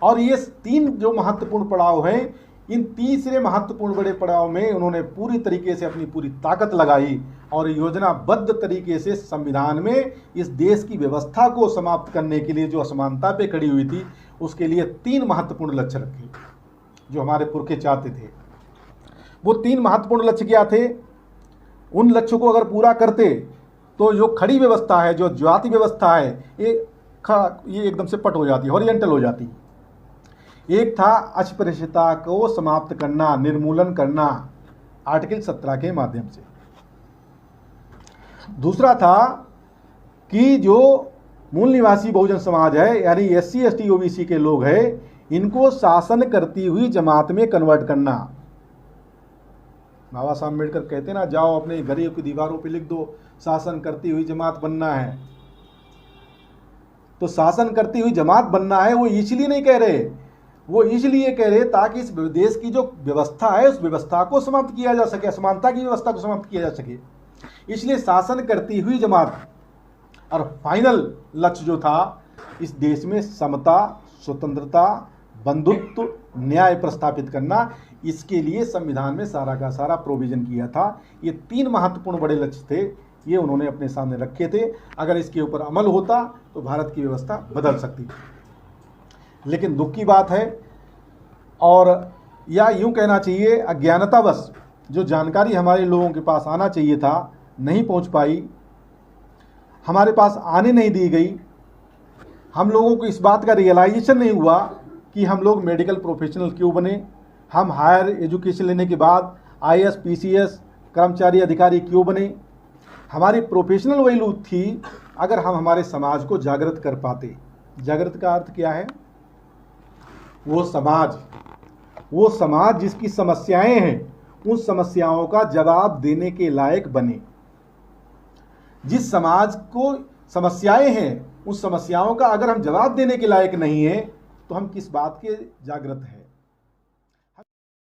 और ये 3 जो महत्वपूर्ण पड़ाव हैं, इन तीसरे महत्वपूर्ण बड़े पड़ाव में उन्होंने पूरी तरीके से अपनी पूरी ताकत लगाई और योजनाबद्ध तरीके से संविधान में इस देश की व्यवस्था को समाप्त करने के लिए जो असमानता पे खड़ी हुई थी, उसके लिए 3 महत्वपूर्ण लक्ष्य रखे जो हमारे पुरखे चाहते थे। वो 3 महत्वपूर्ण लक्ष्य क्या थे? उन लक्ष्यों को अगर पूरा करते तो जो खड़ी व्यवस्था है, जो जाति व्यवस्था है, ये एकदम से पट हो जाती, हॉरिजॉन्टल हो जाती। एक था अस्पृश्यता को समाप्त करना, निर्मूलन करना आर्टिकल 17 के माध्यम से। दूसरा था कि जो मूल निवासी बहुजन समाज है, यानी एससी एसटी ओबीसी के लोग हैं, इनको शासन करती हुई जमात में कन्वर्ट करना। बाबा साहब अम्बेडकर कहते ना, जाओ अपने घरों की दीवारों पे लिख दो शासन करती हुई जमात बनना है। तो शासन करती हुई जमात बनना है वो इसलिए नहीं कह रहे, वो इसलिए कह रहे ताकि इस देश की जो व्यवस्था है उस व्यवस्था को समाप्त किया जा सके, असमानता की व्यवस्था को समाप्त किया जा सके, इसलिए शासन करती हुई जमात। और फाइनल लक्ष्य जो था, इस देश में समता, स्वतंत्रता, बंधुत्व, न्याय प्रस्थापित करना, इसके लिए संविधान में सारा का सारा प्रोविजन किया था। ये 3 महत्वपूर्ण बड़े लक्ष्य थे, ये उन्होंने अपने सामने रखे थे। अगर इसके ऊपर अमल होता तो भारत की व्यवस्था बदल सकती थी। लेकिन दुख की बात है, और या यूं कहना चाहिए अज्ञानतावश जो जानकारी हमारे लोगों के पास आना चाहिए था, नहीं पहुंच पाई, हमारे पास आने नहीं दी गई। हम लोगों को इस बात का रियलाइजेशन नहीं हुआ कि हम लोग मेडिकल प्रोफेशनल क्यों बने, हम हायर एजुकेशन लेने के बाद आईएएस पीसीएस कर्मचारी अधिकारी क्यों बने। हमारी प्रोफेशनल वैल्यू थी अगर हम हमारे समाज को जागृत कर पाते। जागृत का अर्थ क्या है? वो समाज जिसकी समस्याएं हैं उन समस्याओं का जवाब देने के लायक बने। जिस समाज को समस्याएं हैं उन समस्याओं का अगर हम जवाब देने के लायक नहीं है तो हम किस बात के जागृत हैं।